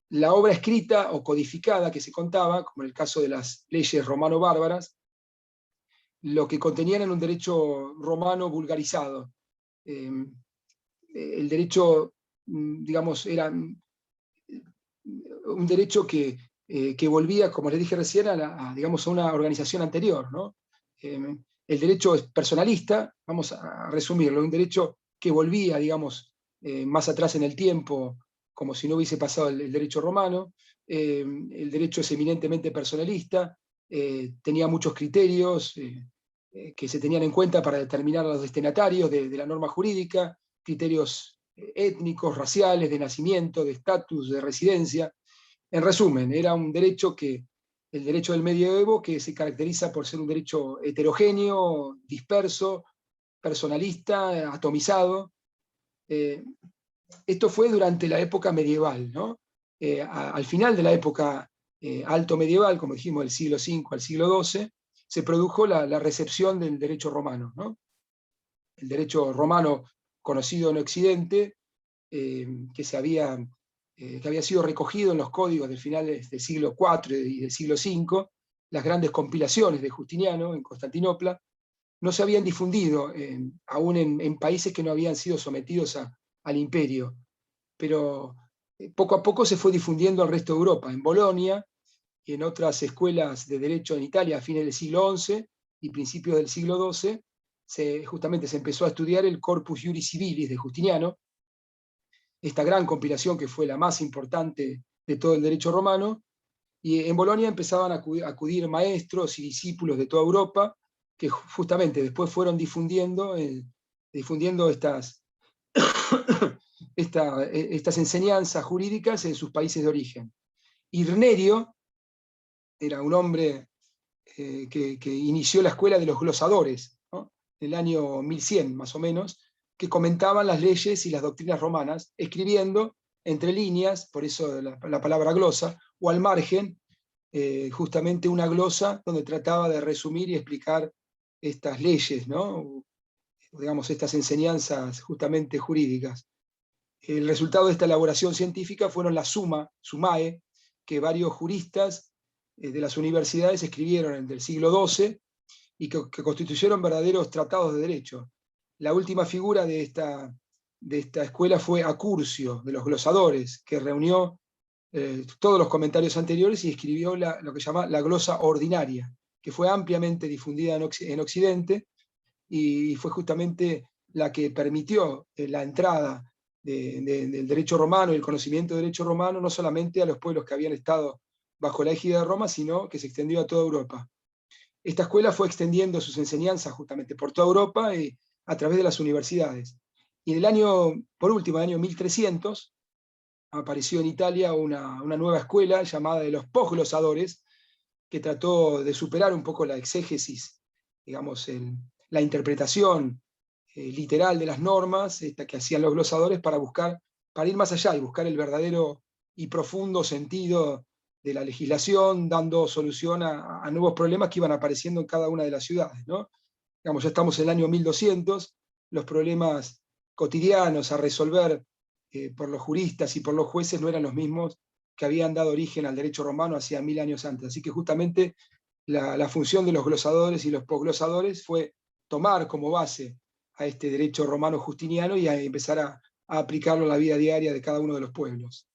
La obra escrita o codificada que se contaba, como en el caso de las leyes romano-bárbaras, lo que contenían era un derecho romano vulgarizado. El derecho, digamos, era un derecho que volvía, como les dije recién, digamos, a una organización anterior, ¿no? El derecho es personalista, vamos a resumirlo, un derecho que volvía, digamos, más atrás en el tiempo, como si no hubiese pasado el derecho romano. El derecho es eminentemente personalista, tenía muchos criterios que se tenían en cuenta para determinar a los destinatarios de la norma jurídica, criterios étnicos, raciales, de nacimiento, de estatus, de residencia. En resumen, era un derecho el derecho del medioevo, que se caracteriza por ser un derecho heterogéneo, disperso, personalista, atomizado. Esto fue durante la época medieval, ¿no? Al final de la época alto medieval, como dijimos, del siglo V al siglo XII, se produjo la recepción del derecho romano, ¿no? El derecho romano conocido en Occidente, que había sido recogido en los códigos del final del siglo IV y del siglo V, las grandes compilaciones de Justiniano en Constantinopla, no se habían difundido aún en países que no habían sido sometidos al imperio, pero poco a poco se fue difundiendo al resto de Europa, en Bolonia y en otras escuelas de derecho en Italia a fines del siglo XI y principios del siglo XII. Justamente se empezó a estudiar el Corpus Iuris Civilis de Justiniano, esta gran compilación que fue la más importante de todo el derecho romano, y en Bolonia empezaban a acudir maestros y discípulos de toda Europa, que justamente después fueron difundiendo estas enseñanzas jurídicas en sus países de origen. Irnerio era un hombre que inició la escuela de los glosadores, ¿no? En el año 1100 más o menos, que comentaban las leyes y las doctrinas romanas, escribiendo entre líneas, por eso la palabra glosa, o al margen, justamente una glosa donde trataba de resumir y explicar estas leyes, ¿no? Digamos, estas enseñanzas justamente jurídicas. El resultado de esta elaboración científica fueron las sumae, que varios juristas de las universidades escribieron del siglo XII y que constituyeron verdaderos tratados de derecho. La última figura de esta escuela fue Acurcio, de los glosadores, que reunió todos los comentarios anteriores y escribió lo que se llama la glosa ordinaria, que fue ampliamente difundida en Occidente y fue justamente la que permitió la entrada del derecho romano y el conocimiento del derecho romano no solamente a los pueblos que habían estado bajo la égida de Roma, sino que se extendió a toda Europa. Esta escuela fue extendiendo sus enseñanzas justamente por toda Europa a través de las universidades. Y por último, en el año 1300, apareció en Italia una nueva escuela llamada de los posglosadores, que trató de superar un poco la exégesis, digamos, la interpretación literal de las normas que hacían los glosadores para ir más allá y buscar el verdadero y profundo sentido de la legislación, dando solución a nuevos problemas que iban apareciendo en cada una de las ciudades, ¿no? Digamos, ya estamos en el año 1200, los problemas cotidianos a resolver por los juristas y por los jueces no eran los mismos que habían dado origen al derecho romano hacía 1000 años antes. Así que justamente la función de los glosadores y los posglosadores fue tomar como base a este derecho romano justiniano y a empezar a aplicarlo a la vida diaria de cada uno de los pueblos.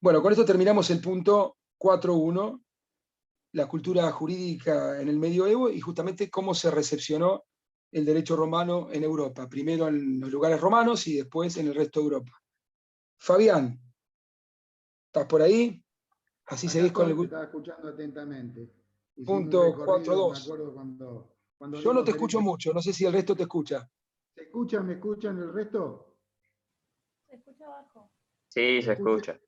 Bueno, con esto terminamos el punto 4.1, la cultura jurídica en el medioevo y justamente cómo se recepcionó el derecho romano en Europa, primero en los lugares romanos y después en el resto de Europa. Fabián, ¿estás por ahí? Así seguís con el... Estaba escuchando atentamente. Punto 4.2. Me acuerdo cuando Yo no te dimos escucho derecho. mucho, no sé si el resto te escucha. ¿Se escuchan? ¿Me escuchan el resto? Se escucha bajo. Sí, se escucha.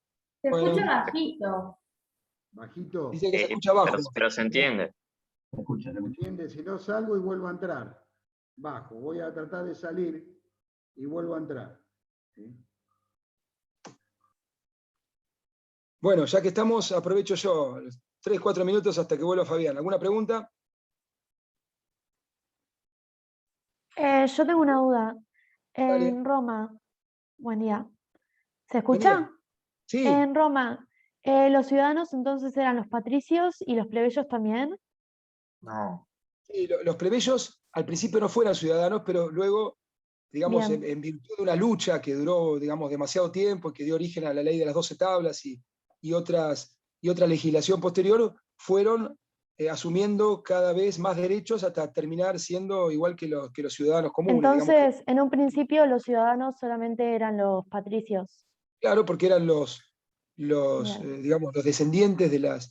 Se Bueno. escucha bajito. Bajito. Dice que se escucha bajo. Pero se entiende. Se escucha, se escucha. ¿Entiendes? Si no salgo y vuelvo a entrar. Bajo. Voy a tratar de salir y vuelvo a entrar. ¿Sí? Bueno, ya que estamos, aprovecho yo 3-4 minutos hasta que vuelva Fabián. ¿Alguna pregunta? Yo tengo una duda. Dale. En Roma, buen día. ¿Se Buen escucha? día. Sí, En Roma, ¿los ciudadanos entonces eran los patricios y los plebeyos también? No. sí, los plebeyos al principio no fueran ciudadanos, pero luego, digamos, Bien. en virtud de una lucha que duró, digamos, demasiado tiempo, que dio origen a la ley de las 12 tablas y otra legislación posterior, fueron asumiendo cada vez más derechos hasta terminar siendo igual que los ciudadanos comunes. Digamos Entonces, en un principio los ciudadanos solamente eran los patricios. claro, porque eran Bien. digamos, los descendientes de las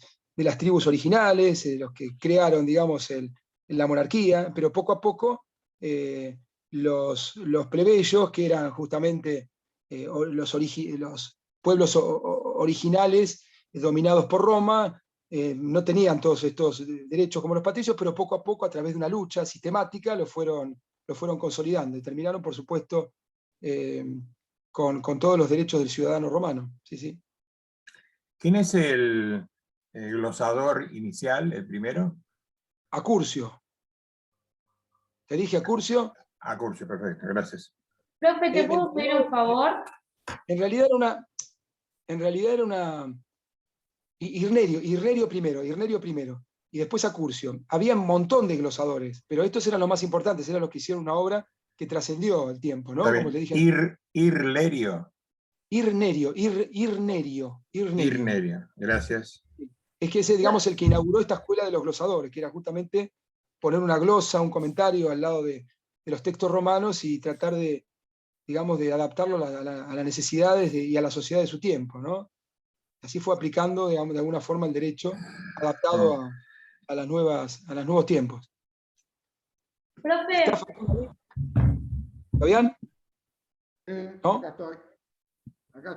tribus originales, los que crearon, digamos, la monarquía, pero poco a poco los plebeyos, que eran justamente los pueblos originales dominados por Roma, no tenían todos estos derechos como los patricios, pero poco a poco, a través de una lucha sistemática, lo fueron consolidando y terminaron, por supuesto, con todos los derechos del ciudadano romano. Sí, sí. ¿Quién es el glosador inicial, el primero? Acurcio. ¿Te dije Acurcio? Curcio, perfecto, gracias. Profe, ¿te puedo pedir un favor? En realidad era una Irnerio primero, y después Acurcio. Había un montón de glosadores, pero estos eran los más importantes, eran los que hicieron una obra que trascendió el tiempo, ¿no? Está Como bien. le dije. Irnerio. Irnerio. Gracias. Es que ese, digamos, el que inauguró esta escuela de los glosadores, que era justamente poner una glosa, un comentario al lado de los textos romanos y tratar de, digamos, de adaptarlo a las necesidades y a la sociedad de su tiempo, ¿no? Así fue aplicando, digamos, de alguna forma el derecho adaptado a los nuevos tiempos. Profe, ¿Está Fabián? ¿No? Acá estoy.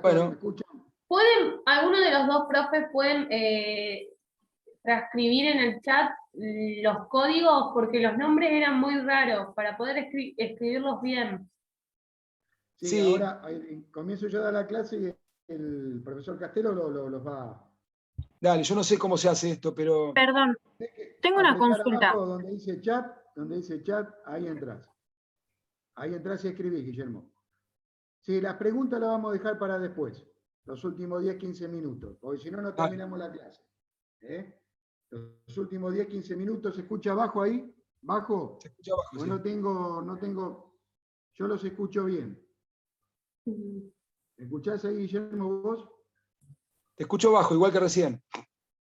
Bueno. ¿Me escuchan? ¿alguno de los dos profes pueden transcribir en el chat los códigos? Porque los nombres eran muy raros para poder escribirlos bien. Sí, Sí. ahora comienzo yo a dar la clase y el profesor Castelo los va. Dale, yo no sé cómo se hace esto, pero... Perdón, tengo una Apretar consulta. abajo donde dice chat, ahí entras. Ahí entras y escribís, Guillermo. Sí, las preguntas las vamos a dejar para después, los últimos 10-15 minutos, porque si no, no terminamos la clase. Los últimos 10-15 minutos, ¿se escucha abajo ahí? ¿Bajo? Se escucha abajo, Pues sí. no tengo, yo los escucho bien. ¿Escuchás ahí, Guillermo, vos? Te escucho bajo, igual que recién.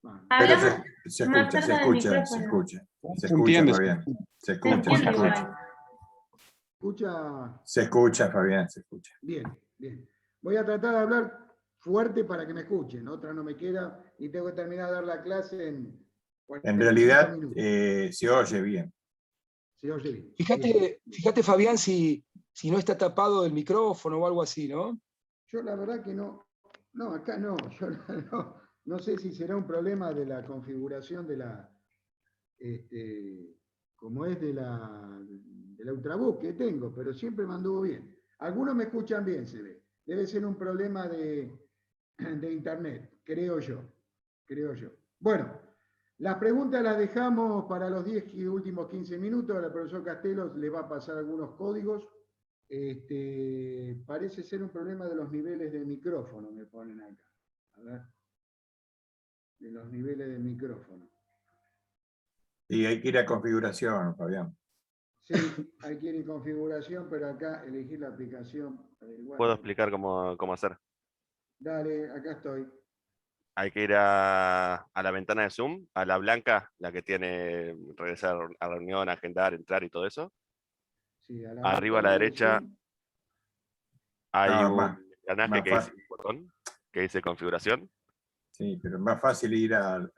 Bueno. Pero Hablamos se más escucha, cerca del micrófono. Se escucha, Fabián. Se escucha, entiende se escucha. igual. ¿Escucha? Se escucha, Fabián, se escucha. Bien, bien. Voy a tratar de hablar fuerte para que me escuchen. Otra no me queda y tengo que terminar de dar la clase en 45 En realidad, minutos. se oye bien. Se oye bien. Bien. Fíjate, Fabián, si no está tapado el micrófono o algo así, ¿no? Yo la verdad que no. No, acá no. Yo No sé si será un problema de la configuración de la, como es de la Ultrabook que tengo, pero siempre me anduvo bien. Algunos me escuchan bien, se ve. Debe ser un problema de internet, creo yo. Bueno, las preguntas las dejamos para los 10 y últimos 15 minutos. El profesor Castelos le va a pasar algunos códigos. Parece ser un problema de los niveles de micrófono, me ponen acá. A ver. De los niveles de micrófono. Y hay que ir a configuración, Fabián. Sí, hay que ir en configuración, pero acá elegir la aplicación. ¿Puedo explicar cómo hacer? Dale, acá estoy. Hay que ir a la ventana de Zoom, a la blanca, la que tiene regresar a la reunión, agendar, entrar y todo eso. Sí, Arriba a la derecha hay un engranaje que dice, un botón que dice configuración. Sí, pero es más fácil ir al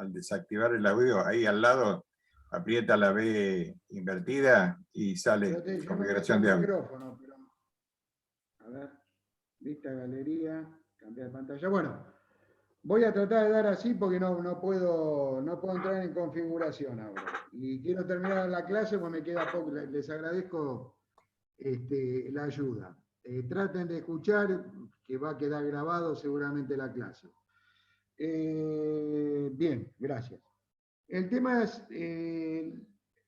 desactivar el audio. Ahí al lado aprieta la B invertida y sale configuración de audio. Micrófono, pero... A ver, vista, galería, cambiar pantalla. Bueno, voy a tratar de dar así porque no puedo entrar en configuración ahora. Y quiero terminar la clase porque me queda poco. Les agradezco la ayuda. Traten de escuchar, que va a quedar grabado seguramente la clase. Bien, gracias. El tema es,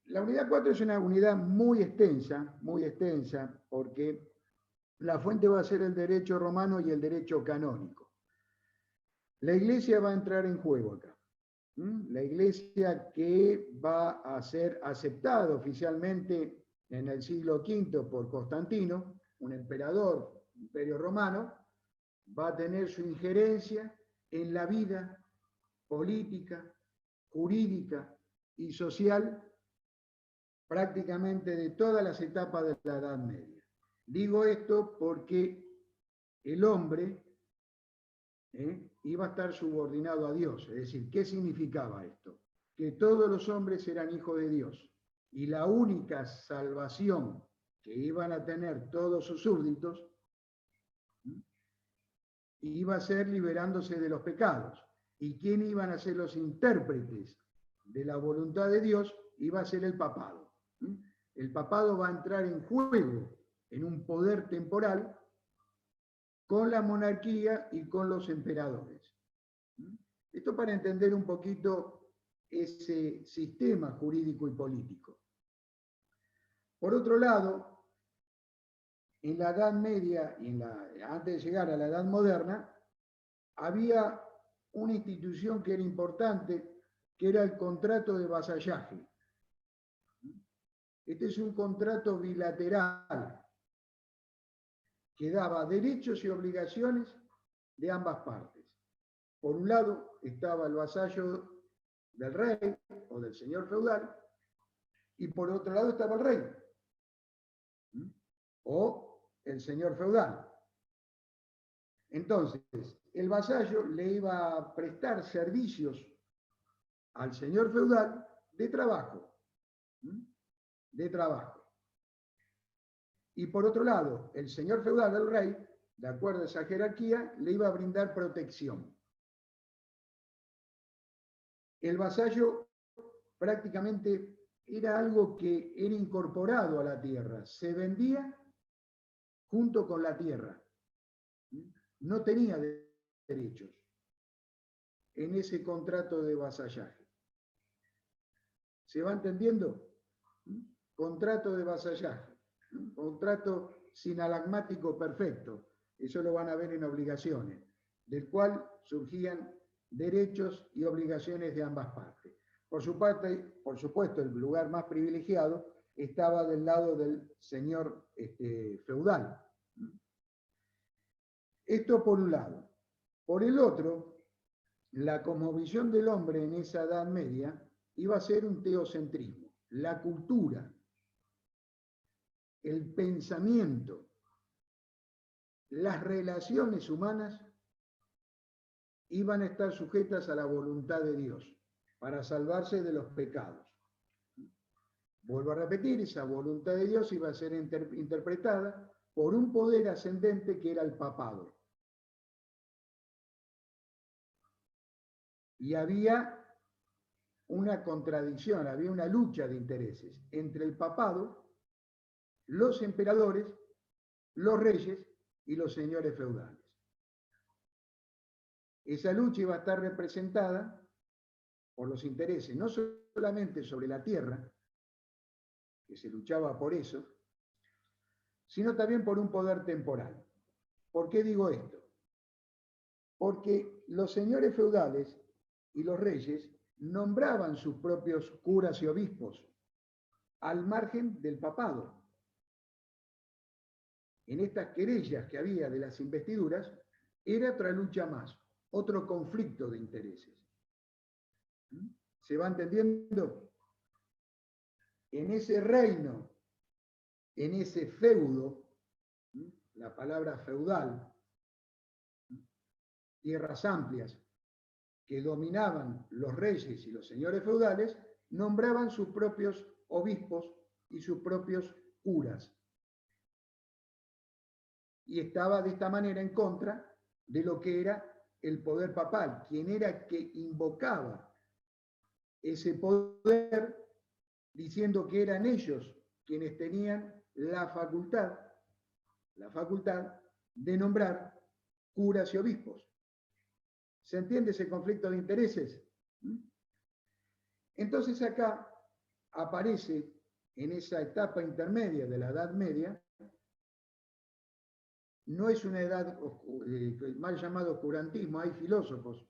la unidad 4 es una unidad muy extensa, porque la fuente va a ser el derecho romano y el derecho canónico. La Iglesia va a entrar en juego acá. La Iglesia que va a ser aceptada oficialmente en el siglo V por Constantino, un emperador, imperio romano, va a tener su injerencia en la vida política, jurídica y social prácticamente de todas las etapas de la Edad Media. Digo esto porque el hombre iba a estar subordinado a Dios. Es decir, ¿qué significaba esto? Que todos los hombres eran hijos de Dios y la única salvación que iban a tener todos sus súbditos iba a ser liberándose de los pecados. ¿Y quién iban a ser los intérpretes de la voluntad de Dios? Iba a ser el papado. El papado va a entrar en juego en un poder temporal con la monarquía y con los emperadores. Esto para entender un poquito ese sistema jurídico y político. Por otro lado, en la Edad Media y antes de llegar a la Edad Moderna, había una institución que era importante, que era el contrato de vasallaje. Este es un contrato bilateral que daba derechos y obligaciones de ambas partes. Por un lado estaba el vasallo del rey o del señor feudal, y por otro lado estaba el rey o el señor feudal. Entonces, el vasallo le iba a prestar servicios al señor feudal de trabajo. Y por otro lado, el señor feudal al rey, de acuerdo a esa jerarquía, le iba a brindar protección. El vasallo prácticamente era algo que era incorporado a la tierra, se vendía junto con la tierra. No tenía derechos en ese contrato de vasallaje. ¿Se va entendiendo? Contrato de vasallaje, contrato sinalagmático perfecto, eso lo van a ver en obligaciones, del cual surgían derechos y obligaciones de ambas partes. Por su parte, por supuesto, el lugar más privilegiado estaba del lado del señor feudal. Esto por un lado. Por el otro, la cosmovisión del hombre en esa Edad Media iba a ser un teocentrismo. La cultura, el pensamiento, las relaciones humanas iban a estar sujetas a la voluntad de Dios para salvarse de los pecados. Vuelvo a repetir, esa voluntad de Dios iba a ser interpretada por un poder ascendente que era el papado. Y había una contradicción, había una lucha de intereses entre el papado, los emperadores, los reyes y los señores feudales. Esa lucha iba a estar representada por los intereses, no solamente sobre la tierra, que se luchaba por eso, sino también por un poder temporal. ¿Por qué digo esto? Porque los señores feudales y los reyes nombraban sus propios curas y obispos al margen del papado. En estas querellas que había de las investiduras, era otra lucha más, otro conflicto de intereses. ¿Se va entendiendo? En ese reino, en ese feudo, la palabra feudal, tierras amplias, que dominaban los reyes y los señores feudales, nombraban sus propios obispos y sus propios curas. Y estaba de esta manera en contra de lo que era el poder papal, quien era que invocaba ese poder diciendo que eran ellos quienes tenían la facultad de nombrar curas y obispos. ¿Se entiende ese conflicto de intereses? Entonces acá aparece en esa etapa intermedia de la Edad Media, no es una edad mal llamado oscurantismo, hay filósofos,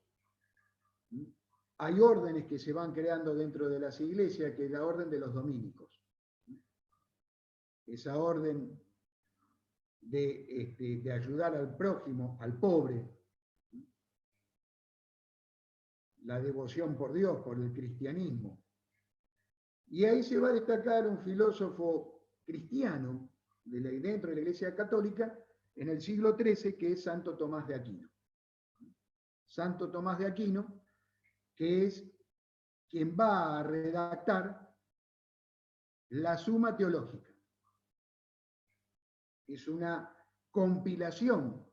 hay órdenes que se van creando dentro de las iglesias, que es la orden de los dominicos. Esa orden de ayudar al prójimo, al pobre, la devoción por Dios, por el cristianismo. Y ahí se va a destacar un filósofo cristiano dentro de la Iglesia Católica en el siglo XIII, que es Santo Tomás de Aquino. Santo Tomás de Aquino, que es quien va a redactar la Suma Teológica. Es una compilación.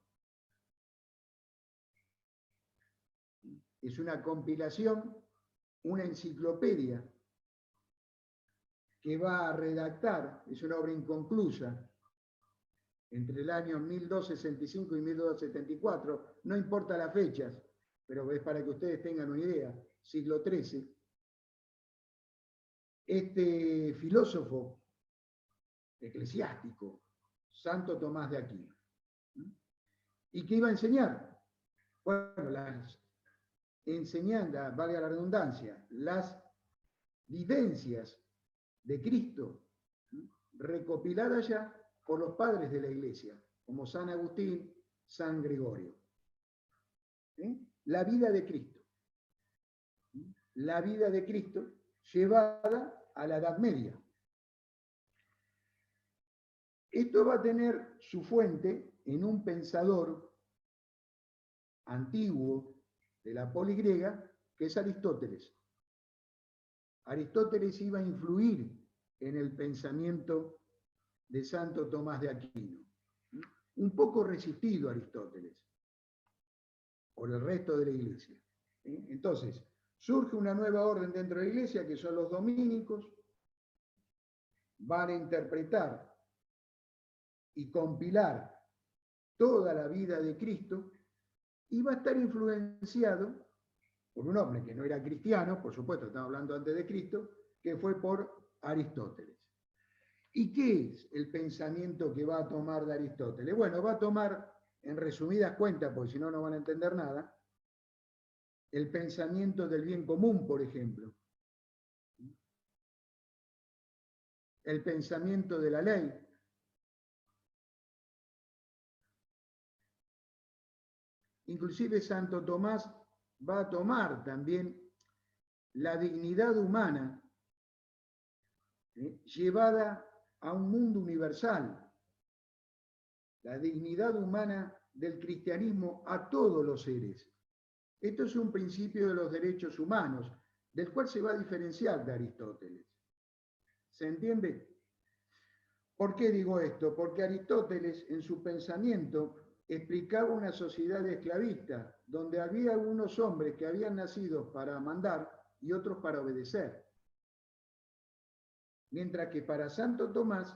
Es una compilación, una enciclopedia que va a redactar, es una obra inconclusa, entre el año 1265 y 1274, no importa las fechas, pero es para que ustedes tengan una idea, siglo XIII. Este filósofo eclesiástico, Santo Tomás de Aquino, ¿y qué iba a enseñar? Bueno, las enseñanzas, valga la redundancia, las vivencias de Cristo, recopiladas ya por los padres de la Iglesia, como San Agustín, San Gregorio. La vida de Cristo. La vida de Cristo llevada a la Edad Media. Esto va a tener su fuente en un pensador antiguo de la poligriega, que es Aristóteles. Aristóteles iba a influir en el pensamiento de Santo Tomás de Aquino. Un poco resistido Aristóteles por el resto de la Iglesia. Entonces, surge una nueva orden dentro de la Iglesia, que son los dominicos. Van a interpretar y compilar toda la vida de Cristo, y va a estar influenciado por un hombre que no era cristiano, por supuesto, estamos hablando antes de Cristo, que fue por Aristóteles. ¿Y qué es el pensamiento que va a tomar de Aristóteles? Bueno, va a tomar, en resumidas cuentas, porque si no, no van a entender nada, el pensamiento del bien común, por ejemplo. El pensamiento de la ley. Inclusive Santo Tomás va a tomar también la dignidad humana llevada a un mundo universal, la dignidad humana del cristianismo a todos los seres. Esto es un principio de los derechos humanos, del cual se va a diferenciar de Aristóteles. ¿Se entiende? ¿Por qué digo esto? Porque Aristóteles, en su pensamiento, explicaba una sociedad esclavista, donde había algunos hombres que habían nacido para mandar y otros para obedecer. Mientras que para Santo Tomás,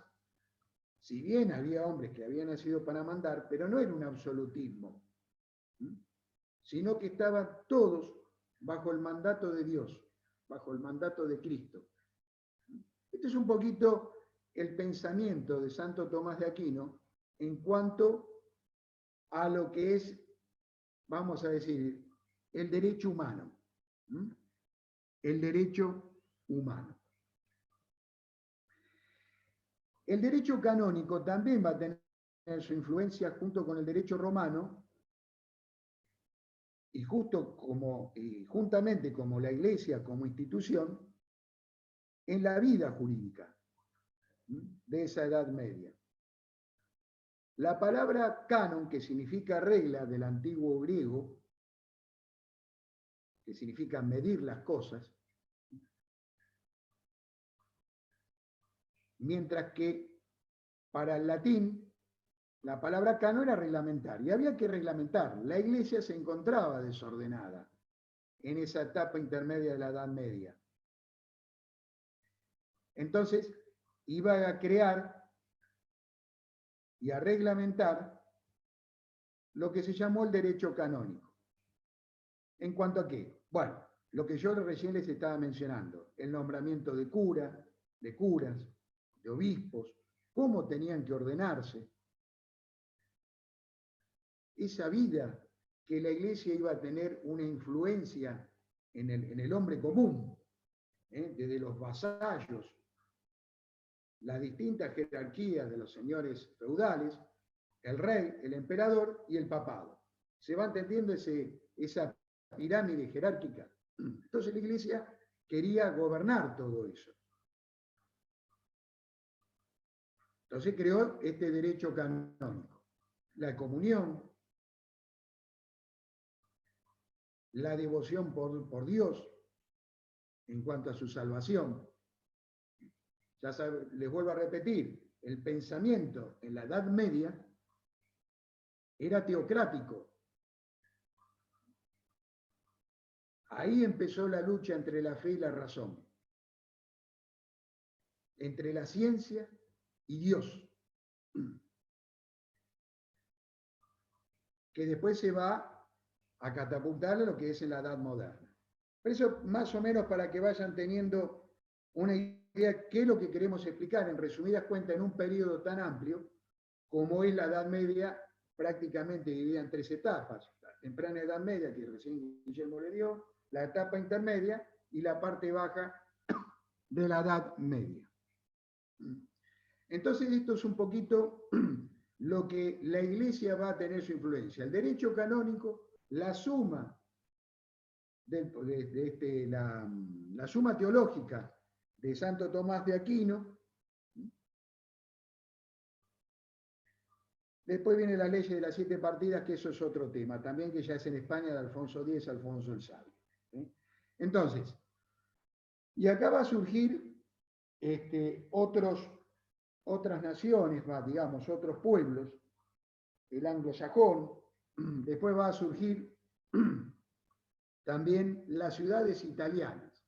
si bien había hombres que habían nacido para mandar, pero no era un absolutismo, sino que estaban todos bajo el mandato de Dios, bajo el mandato de Cristo. Este es un poquito el pensamiento de Santo Tomás de Aquino en cuanto a lo que es, vamos a decir, el derecho humano. El derecho humano. El derecho canónico también va a tener su influencia junto con el derecho romano y juntamente como la Iglesia como institución en la vida jurídica de esa Edad Media. La palabra canon, que significa regla del antiguo griego, que significa medir las cosas, mientras que para el latín la palabra canon era reglamentar, y había que reglamentar. La Iglesia se encontraba desordenada en esa etapa intermedia de la Edad Media. Entonces, iba a crear y a reglamentar lo que se llamó el derecho canónico. ¿En cuanto a qué? Bueno, lo que yo recién les estaba mencionando, el nombramiento de curas, de obispos, cómo tenían que ordenarse, esa vida que la Iglesia iba a tener una influencia en el hombre común, desde los vasallos, las distintas jerarquías de los señores feudales, el rey, el emperador y el papado. Se va entendiendo esa pirámide jerárquica. Entonces la Iglesia quería gobernar todo eso. Entonces creó este derecho canónico. La comunión, la devoción por Dios en cuanto a su salvación. Ya les vuelvo a repetir, el pensamiento en la Edad Media era teocrático. Ahí empezó la lucha entre la fe y la razón, entre la ciencia y Dios, que después se va a catapultar a lo que es en la Edad Moderna. Por eso, más o menos, para que vayan teniendo una idea qué es lo que queremos explicar, en resumidas cuentas, en un periodo tan amplio como es la Edad Media, prácticamente dividida en 3 etapas: la temprana Edad Media, que recién Guillermo le dio, la etapa intermedia y la parte baja de la Edad Media. Entonces, esto es un poquito lo que la Iglesia va a tener su influencia. El derecho canónico, la suma, la suma teológica de Santo Tomás de Aquino. Después viene la ley de las 7 partidas, que eso es otro tema, también que ya es en España de Alfonso X, Alfonso el Sabio. Entonces, y acá va a surgir otras naciones, digamos, otros pueblos, el anglosajón. Después va a surgir también las ciudades italianas.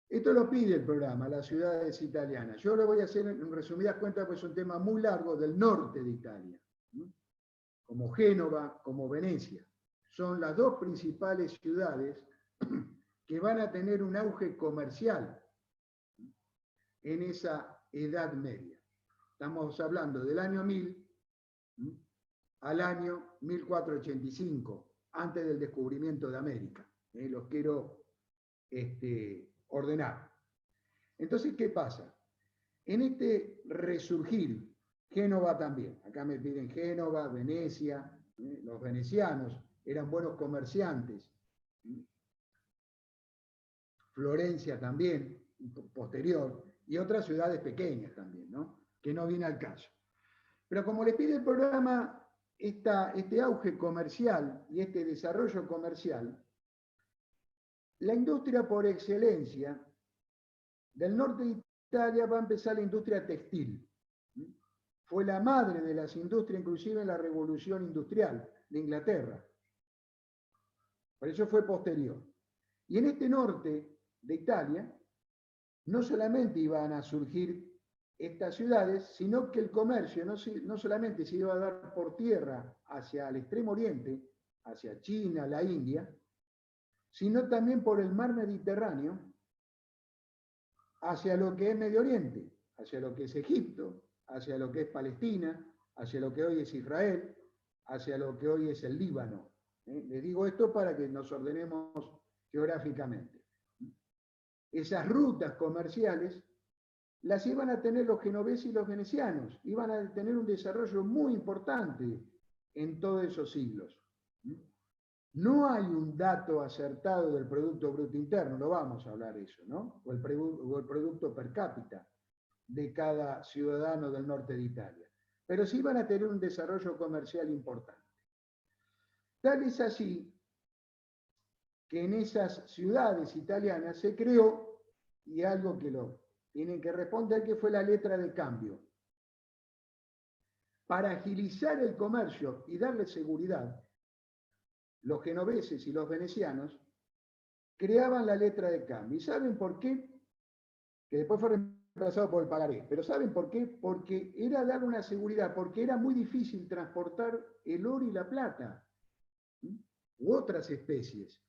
Esto lo pide el programa, las ciudades italianas. Yo lo voy a hacer en resumidas cuentas, pues es un tema muy largo, del norte de Italia, como Génova, como Venecia. Son las 2 principales ciudades que van a tener un auge comercial en esa Edad Media. Estamos hablando del año 1000 al año 1485, antes del descubrimiento de América. Los quiero ordenar. Entonces, ¿qué pasa? En este resurgir, Génova también, acá me piden Génova, Venecia, los venecianos eran buenos comerciantes, Florencia también, posterior, y otras ciudades pequeñas también, ¿no? Que no viene al caso. Pero como les pide el programa este auge comercial y este desarrollo comercial, la industria por excelencia del norte de Italia va a empezar la industria textil. fue la madre de las industrias, inclusive en la revolución industrial de Inglaterra. Por eso fue posterior. Y en este norte de Italia, no solamente iban a surgir estas ciudades, sino que el comercio no solamente se iba a dar por tierra hacia el Extremo Oriente, hacia China, la India, sino también por el mar Mediterráneo, hacia lo que es Medio Oriente, hacia lo que es Egipto, hacia lo que es Palestina, hacia lo que hoy es Israel, hacia lo que hoy es el Líbano. Les digo esto para que nos ordenemos geográficamente. Esas rutas comerciales las iban a tener los genoveses y los venecianos, iban a tener un desarrollo muy importante en todos esos siglos. No hay un dato acertado del Producto Bruto Interno, no vamos a hablar eso, ¿no? O el Producto Per cápita de cada ciudadano del norte de Italia. Pero sí van a tener un desarrollo comercial importante. Tal es así que en esas ciudades italianas se creó, y algo que lo tienen que responder, que fue la letra de cambio. Para agilizar el comercio y darle seguridad, los genoveses y los venecianos creaban la letra de cambio. ¿Y saben por qué? Que después fue reemplazado por el pagaré. Pero ¿saben por qué? Porque era dar una seguridad, porque era muy difícil transportar el oro y la plata, u otras especies,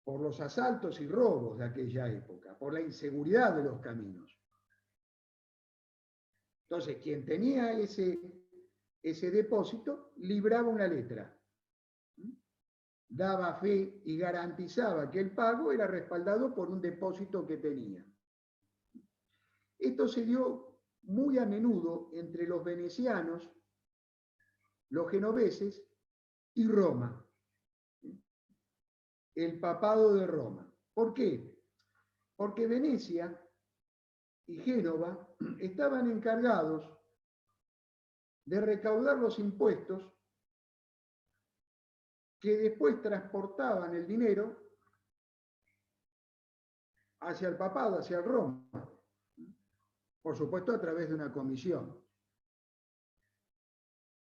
por los asaltos y robos de aquella época, por la inseguridad de los caminos. Entonces, quien tenía ese depósito, libraba una letra, daba fe y garantizaba que el pago era respaldado por un depósito que tenía. Esto se dio muy a menudo entre los venecianos, los genoveses y Roma, el papado de Roma. ¿Por qué? Porque Venecia y Génova estaban encargados de recaudar los impuestos que después transportaban el dinero hacia el papado, hacia Roma, por supuesto a través de una comisión.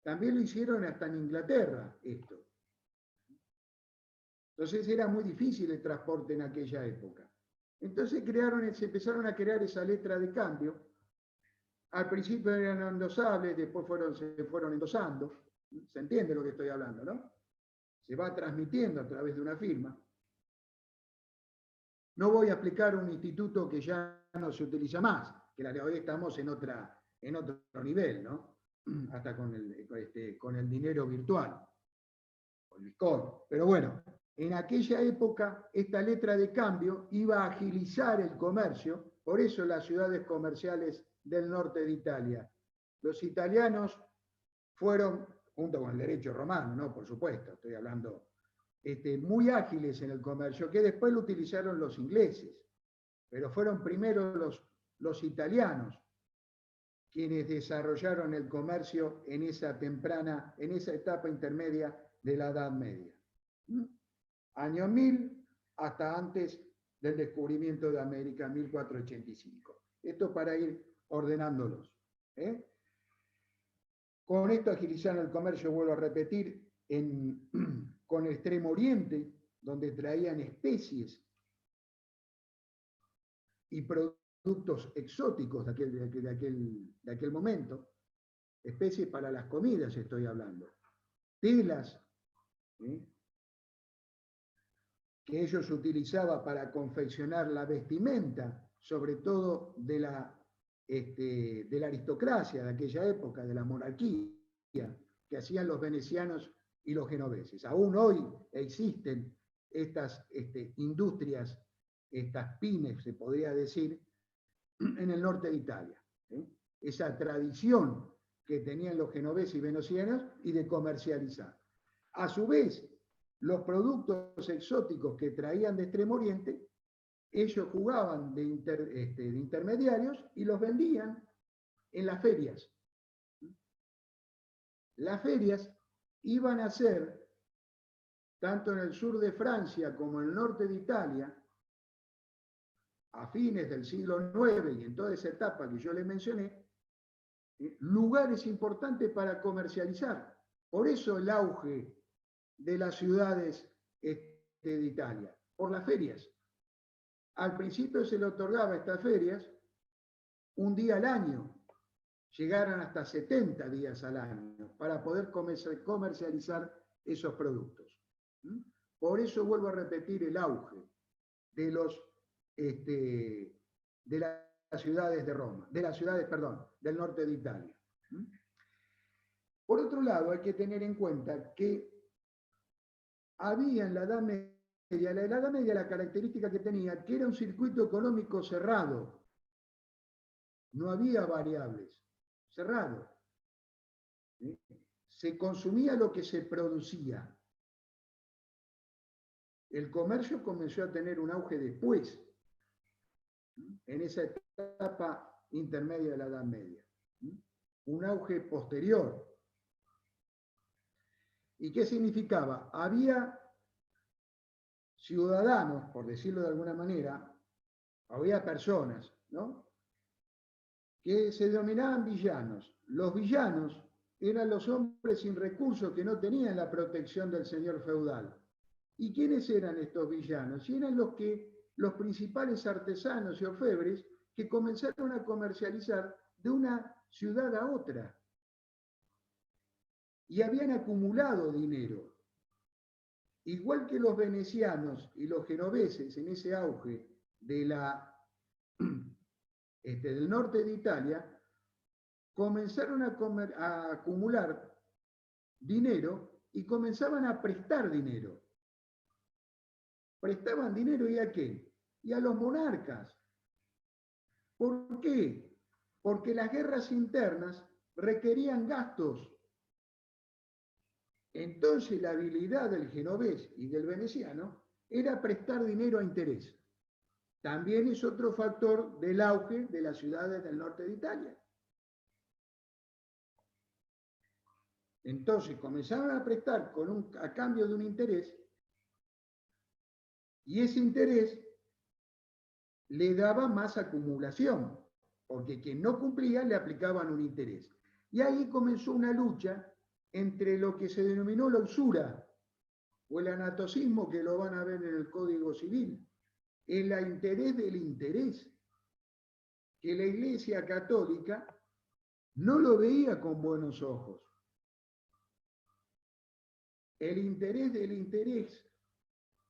También lo hicieron hasta en Inglaterra esto. Entonces era muy difícil el transporte en aquella época. Entonces se empezaron a crear esa letra de cambio. Al principio eran endosables, después se fueron endosando. ¿Se entiende lo que estoy hablando, no? Se va transmitiendo a través de una firma. No voy a explicar un instituto que ya no se utiliza más, que hoy estamos en otro nivel, ¿no? Hasta con el dinero virtual, con el Bitcoin. Pero bueno, en aquella época esta letra de cambio iba a agilizar el comercio, por eso las ciudades comerciales del norte de Italia. Los italianos fueron, junto con el derecho romano, ¿no? Por supuesto, estoy hablando, muy ágiles en el comercio, que después lo utilizaron los ingleses, pero fueron primero los italianos quienes desarrollaron el comercio en esa etapa intermedia de la Edad Media. Año 1000 hasta antes del descubrimiento de América, 1485. Esto para ir ordenándolos. Con esto agilizaron el comercio, vuelvo a repetir, con el Extremo Oriente, donde traían especies y productos exóticos de aquel momento, especies para las comidas estoy hablando, telas, que ellos utilizaban para confeccionar la vestimenta, sobre todo de la aristocracia de aquella época, de la monarquía, que hacían los venecianos y los genoveses. Aún hoy existen estas industrias, estas pymes, se podría decir, en el norte de Italia. Esa tradición que tenían los genoveses y venecianos y de comercializar. A su vez, los productos exóticos que traían de Extremo Oriente, ellos jugaban de intermediarios y los vendían en las ferias. Las ferias iban a ser, tanto en el sur de Francia como en el norte de Italia, a fines del siglo IX y en toda esa etapa que yo les mencioné, lugares importantes para comercializar. Por eso el auge de las ciudades de Italia, por las ferias. Al principio se le otorgaba a estas ferias un día al año, llegaron hasta 70 días al año para poder comercializar esos productos. Por eso vuelvo a repetir el auge de las ciudades de Roma, de las ciudades, perdón, del norte de Italia. Por otro lado, hay que tener en cuenta que había en la Edad Media, la característica que tenía, que era un circuito económico cerrado. No había variables, cerrado. Se consumía lo que se producía. El comercio comenzó a tener un auge después, en esa etapa intermedia de la Edad Media. Un auge posterior. ¿Y qué significaba? Había ciudadanos, por decirlo de alguna manera, había personas, ¿no?, que se denominaban villanos. Los villanos eran los hombres sin recursos que no tenían la protección del señor feudal. ¿Y quiénes eran estos villanos? Y eran los principales artesanos y orfebres que comenzaron a comercializar de una ciudad a otra. Y habían acumulado dinero. Igual que los venecianos y los genoveses en ese auge del norte de Italia, comenzaron a acumular dinero y comenzaban a prestar dinero. Prestaban dinero, ¿y a qué? Y a los monarcas. ¿Por qué? Porque las guerras internas requerían gastos. Entonces la habilidad del genovés y del veneciano era prestar dinero a interés. También es otro factor del auge de las ciudades del norte de Italia. Entonces comenzaron a prestar a cambio de un interés, y ese interés le daba más acumulación, porque quien no cumplía le aplicaban un interés. Y ahí comenzó una lucha entre lo que se denominó la usura o el anatocismo, que lo van a ver en el Código Civil, el interés del interés, que la Iglesia Católica no lo veía con buenos ojos. El interés del interés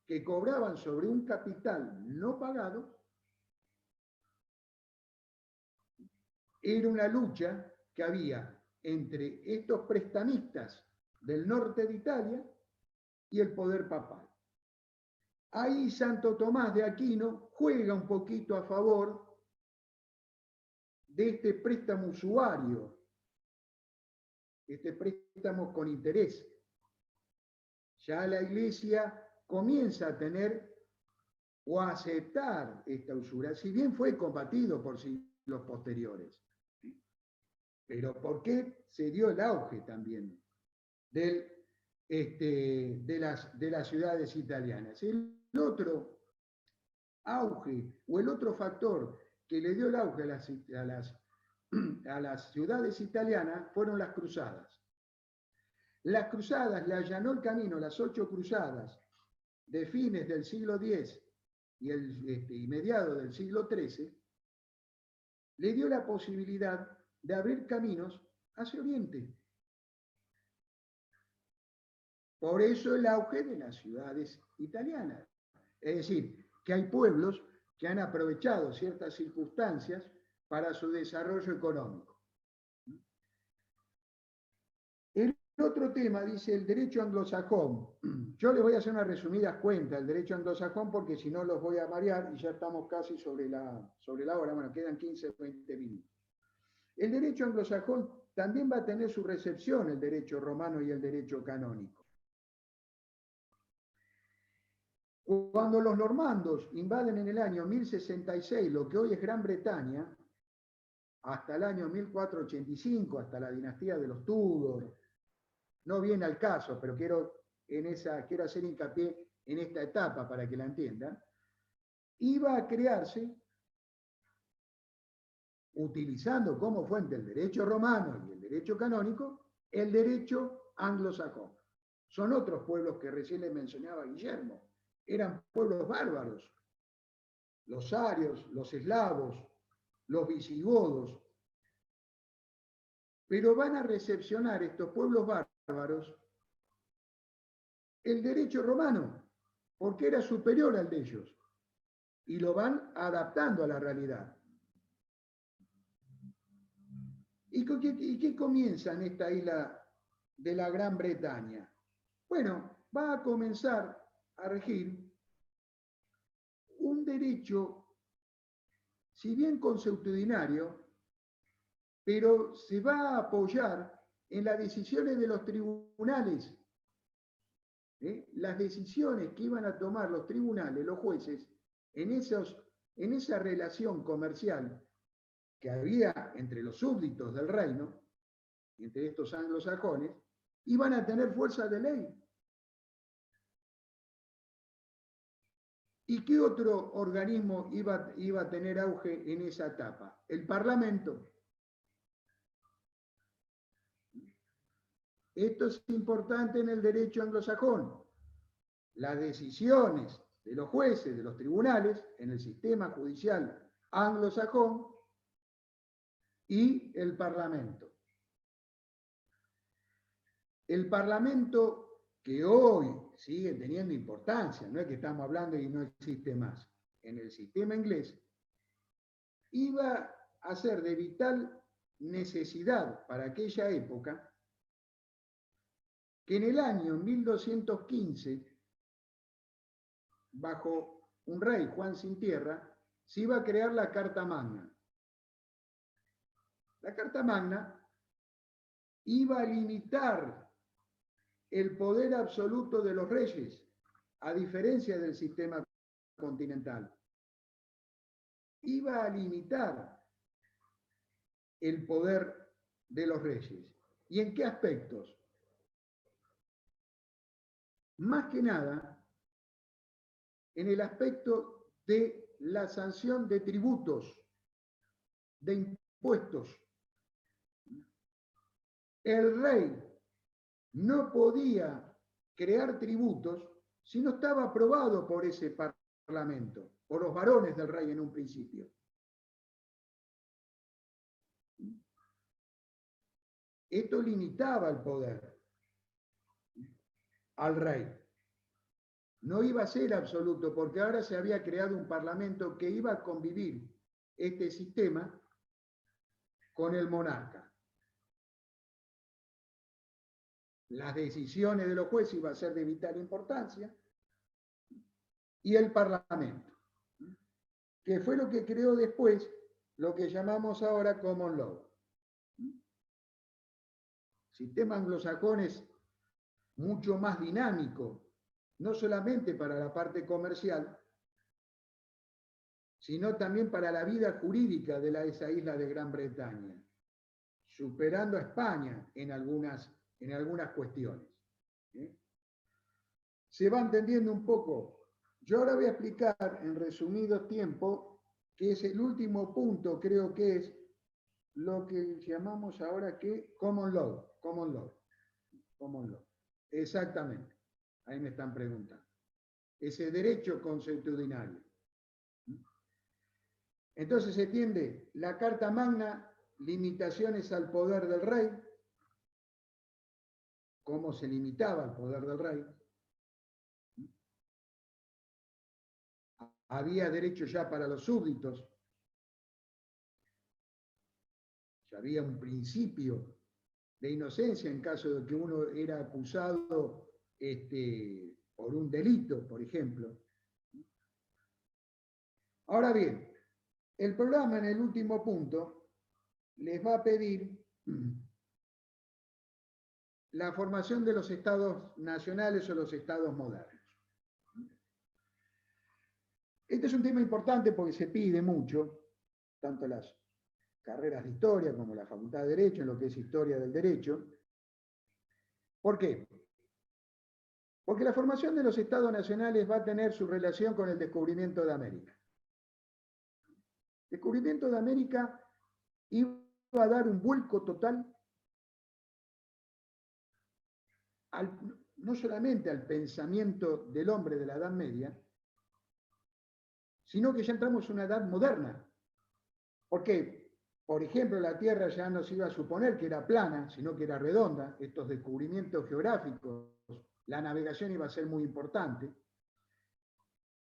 que cobraban sobre un capital no pagado era una lucha que había entre estos prestamistas del norte de Italia y el poder papal. Ahí Santo Tomás de Aquino juega un poquito a favor de este préstamo usuario, este préstamo con interés. Ya la Iglesia comienza a tener o a aceptar esta usura, si bien fue combatido por siglos posteriores. Pero ¿por qué se dio el auge también de las ciudades italianas? El otro auge o el otro factor que le dio el auge a las ciudades italianas fueron las cruzadas. Las cruzadas le allanó el camino, las 8 cruzadas de fines del siglo X y mediados del siglo XIII, le dio la posibilidad de abrir caminos hacia Oriente. Por eso el auge de las ciudades italianas. Es decir, que hay pueblos que han aprovechado ciertas circunstancias para su desarrollo económico. El otro tema dice el derecho anglosajón. Yo les voy a hacer unas resumidas cuentas del derecho anglosajón, porque si no los voy a marear y ya estamos casi sobre la hora. Bueno, quedan 15 o 20 minutos. El derecho anglosajón también va a tener su recepción, el derecho romano y el derecho canónico. Cuando los normandos invaden en el año 1066 lo que hoy es Gran Bretaña, hasta el año 1485, hasta la dinastía de los Tudor, no viene al caso, pero quiero hacer hincapié en esta etapa para que la entiendan, iba a crearse utilizando como fuente el derecho romano y el derecho canónico, el derecho anglosajón. Son otros pueblos que recién le mencionaba Guillermo. Eran pueblos bárbaros. Los arios, los eslavos, los visigodos. Pero van a recepcionar estos pueblos bárbaros el derecho romano, porque era superior al de ellos. Y lo van adaptando a la realidad. ¿Y qué comienza en esta isla de la Gran Bretaña? Bueno, va a comenzar a regir un derecho, si bien consuetudinario, pero se va a apoyar en las decisiones de los tribunales. Las decisiones que iban a tomar los tribunales, los jueces, en esa relación comercial que había entre los súbditos del reino, entre estos anglosajones, iban a tener fuerza de ley. ¿Y qué otro organismo iba a tener auge en esa etapa? El Parlamento. Esto es importante en el derecho anglosajón. Las decisiones de los jueces, de los tribunales, en el sistema judicial anglosajón y el Parlamento. El Parlamento, que hoy sigue teniendo importancia, no es que estamos hablando y no existe más, en el sistema inglés, iba a ser de vital necesidad para aquella época que en el año 1215, bajo un rey, Juan Sin Tierra, se iba a crear la Carta Magna. La Carta Magna iba a limitar el poder absoluto de los reyes, a diferencia del sistema continental. Iba a limitar el poder de los reyes. ¿Y en qué aspectos? Más que nada, en el aspecto de la sanción de tributos, de impuestos. El rey no podía crear tributos si no estaba aprobado por ese parlamento, por los varones del rey en un principio. Esto limitaba el poder al rey. No iba a ser absoluto, porque ahora se había creado un parlamento que iba a convivir este sistema con el monarca. Las decisiones de los jueces iban a ser de vital importancia, y el parlamento, que fue lo que creó después lo que llamamos ahora common law. Sistema anglosajón es mucho más dinámico, no solamente para la parte comercial, sino también para la vida jurídica de esa isla de Gran Bretaña, superando a España en algunas cuestiones. ¿Se va entendiendo un poco? Yo ahora voy a explicar en resumido tiempo, que es el último punto, creo que es lo que llamamos ahora que common law. Exactamente. Ahí me están preguntando. Ese derecho consuetudinario. Entonces se entiende la Carta Magna, limitaciones al poder del rey, cómo se limitaba el poder del rey. Había derecho ya para los súbditos. Ya había un principio de inocencia en caso de que uno era acusado por un delito, por ejemplo. Ahora bien, el programa en el último punto les va a pedir la formación de los estados nacionales o los estados modernos. Este es un tema importante porque se pide mucho, tanto las carreras de historia como la Facultad de Derecho, en lo que es historia del derecho. ¿Por qué? Porque la formación de los estados nacionales va a tener su relación con el descubrimiento de América. El descubrimiento de América iba a dar un vuelco total no solamente al pensamiento del hombre de la Edad Media, sino que ya entramos en una edad moderna. Porque, por ejemplo, la Tierra ya no se iba a suponer que era plana, sino que era redonda. Estos descubrimientos geográficos, la navegación iba a ser muy importante.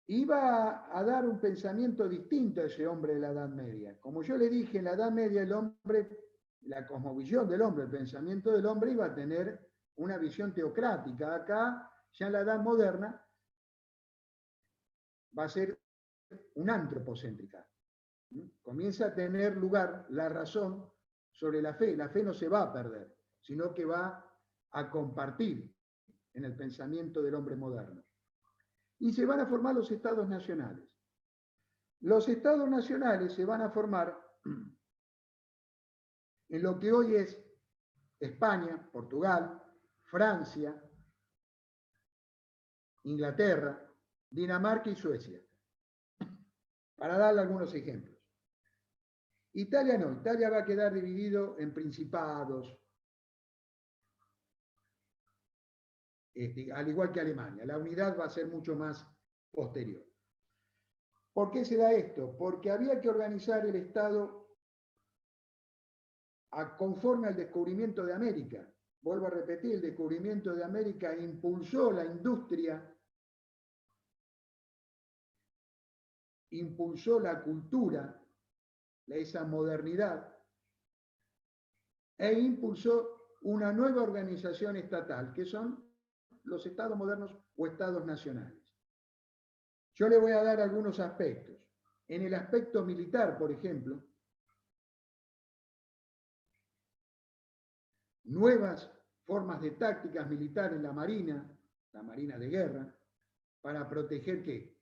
Iba a dar un pensamiento distinto a ese hombre de la Edad Media. Como yo le dije, en la Edad Media el hombre, la cosmovisión del hombre, el pensamiento del hombre iba a tener una visión teocrática. Acá, ya en la Edad Moderna, va a ser una antropocéntrica. Comienza a tener lugar la razón sobre la fe. La fe no se va a perder, sino que va a compartir en el pensamiento del hombre moderno. Y se van a formar los estados nacionales. Los estados nacionales se van a formar en lo que hoy es España, Portugal, Francia, Inglaterra, Dinamarca y Suecia. Para darle algunos ejemplos. Italia no, Italia va a quedar dividido en principados, al igual que Alemania. La unidad va a ser mucho más posterior. ¿Por qué se da esto? Porque había que organizar el Estado conforme al descubrimiento de América. Vuelvo a repetir, el descubrimiento de América impulsó la industria, impulsó la cultura, esa modernidad, e impulsó una nueva organización estatal, que son los estados modernos o estados nacionales. Yo le voy a dar algunos aspectos. En el aspecto militar, por ejemplo, nuevas formas de tácticas militares en la marina de guerra, para proteger ¿qué?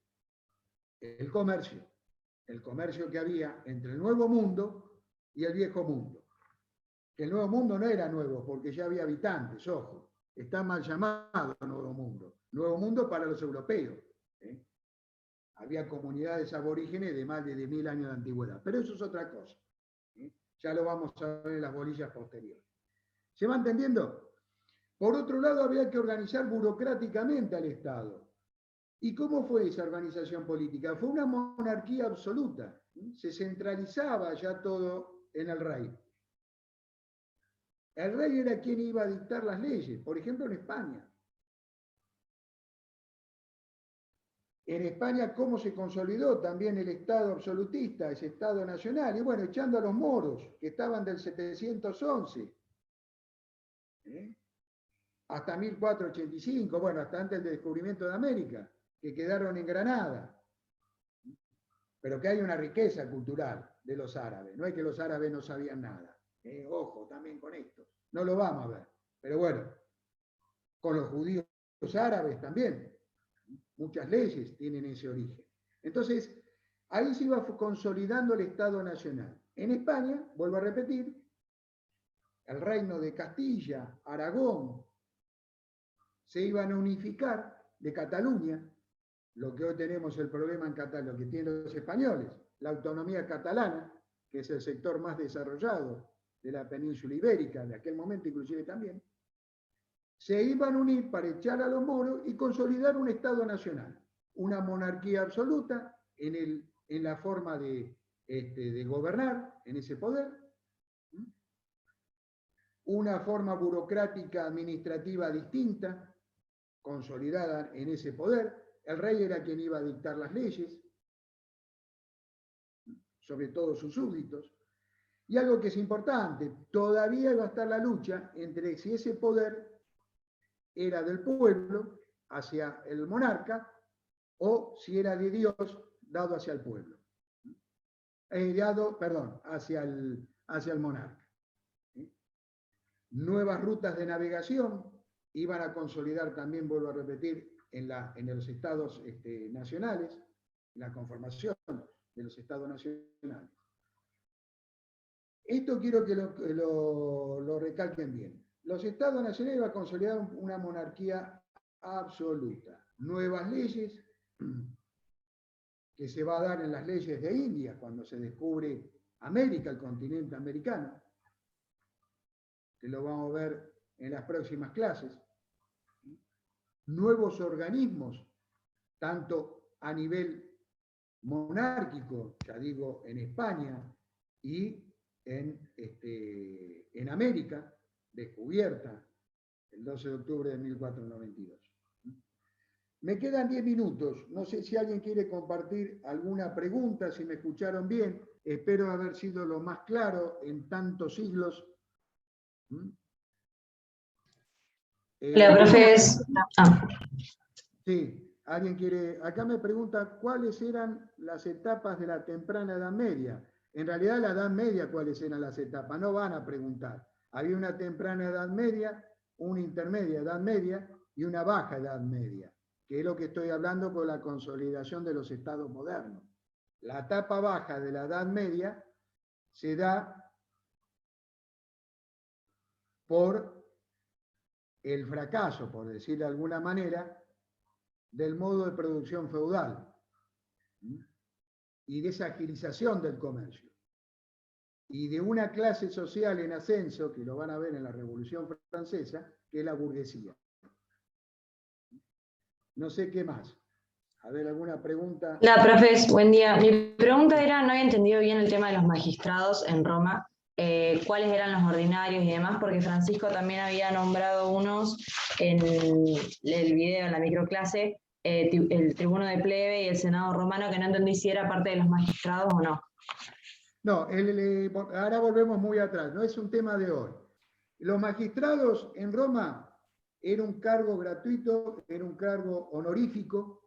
El comercio que había entre el Nuevo Mundo y el Viejo Mundo. Que el Nuevo Mundo no era nuevo, porque ya había habitantes, ojo, está mal llamado Nuevo Mundo. Nuevo Mundo para los europeos. Había comunidades aborígenes de más de 10.000 años de antigüedad, pero eso es otra cosa. Ya lo vamos a ver en las bolillas posteriores. ¿Se va entendiendo? Por otro lado, había que organizar burocráticamente al Estado. ¿Y cómo fue esa organización política? Fue una monarquía absoluta. Se centralizaba ya todo en el rey. El rey era quien iba a dictar las leyes, por ejemplo en España. En España, ¿cómo se consolidó también el Estado absolutista, ese Estado nacional? Y bueno, echando a los moros, que estaban del 711 hasta 1485, bueno, hasta antes del descubrimiento de América, que quedaron en Granada. Pero que hay una riqueza cultural de los árabes, no es que los árabes no sabían nada. Ojo también con esto, no lo vamos a ver. Pero bueno, con los judíos árabes también, muchas leyes tienen ese origen. Entonces, ahí se iba consolidando el Estado Nacional. En España, vuelvo a repetir, el reino de Castilla, Aragón, se iban a unificar de Cataluña, lo que hoy tenemos el problema en Cataluña, lo que tienen los españoles, la autonomía catalana, que es el sector más desarrollado de la península ibérica, de aquel momento inclusive también, se iban a unir para echar a los moros y consolidar un Estado nacional, una monarquía absoluta en la forma de gobernar, en ese poder, una forma burocrática administrativa distinta, consolidada en ese poder. El rey era quien iba a dictar las leyes, sobre todo sus súbditos. Y algo que es importante, todavía iba a estar la lucha entre si ese poder era del pueblo hacia el monarca o si era de Dios dado hacia el pueblo. Hacia el monarca. Nuevas rutas de navegación iban a consolidar también, vuelvo a repetir, en los estados nacionales, la conformación de los estados nacionales. Esto quiero que lo recalquen bien. Los estados nacionales iban a consolidar una monarquía absoluta. Nuevas leyes que se va a dar en las leyes de India, cuando se descubre América, el continente americano, que lo vamos a ver en las próximas clases. Nuevos organismos, tanto a nivel monárquico, ya digo, en España y en América, descubierta el 12 de octubre de 1492. Me quedan 10 minutos. No sé si alguien quiere compartir alguna pregunta, si me escucharon bien. Espero haber sido lo más claro en tantos siglos. La profe es... Sí, alguien quiere... Acá me pregunta cuáles eran las etapas de la temprana Edad Media. En realidad la Edad Media, ¿cuáles eran las etapas? No van a preguntar. Había una temprana Edad Media, una intermedia Edad Media y una baja Edad Media, que es lo que estoy hablando con la consolidación de los estados modernos. La etapa baja de la Edad Media se da por el fracaso, por decirlo de alguna manera, del modo de producción feudal y de esa agilización del comercio. Y de una clase social en ascenso, que lo van a ver en la Revolución Francesa, que es la burguesía. No sé qué más. A ver, ¿alguna pregunta? La profe, buen día. Mi pregunta era, no había entendido bien el tema de los magistrados en Roma, cuáles eran los ordinarios y demás, porque Francisco también había nombrado unos en el video, en la microclase, el tribuno de plebe y el senado romano, que no entendí si era parte de los magistrados o no. No, ahora volvemos muy atrás, no es un tema de hoy. Los magistrados en Roma era un cargo gratuito, era un cargo honorífico,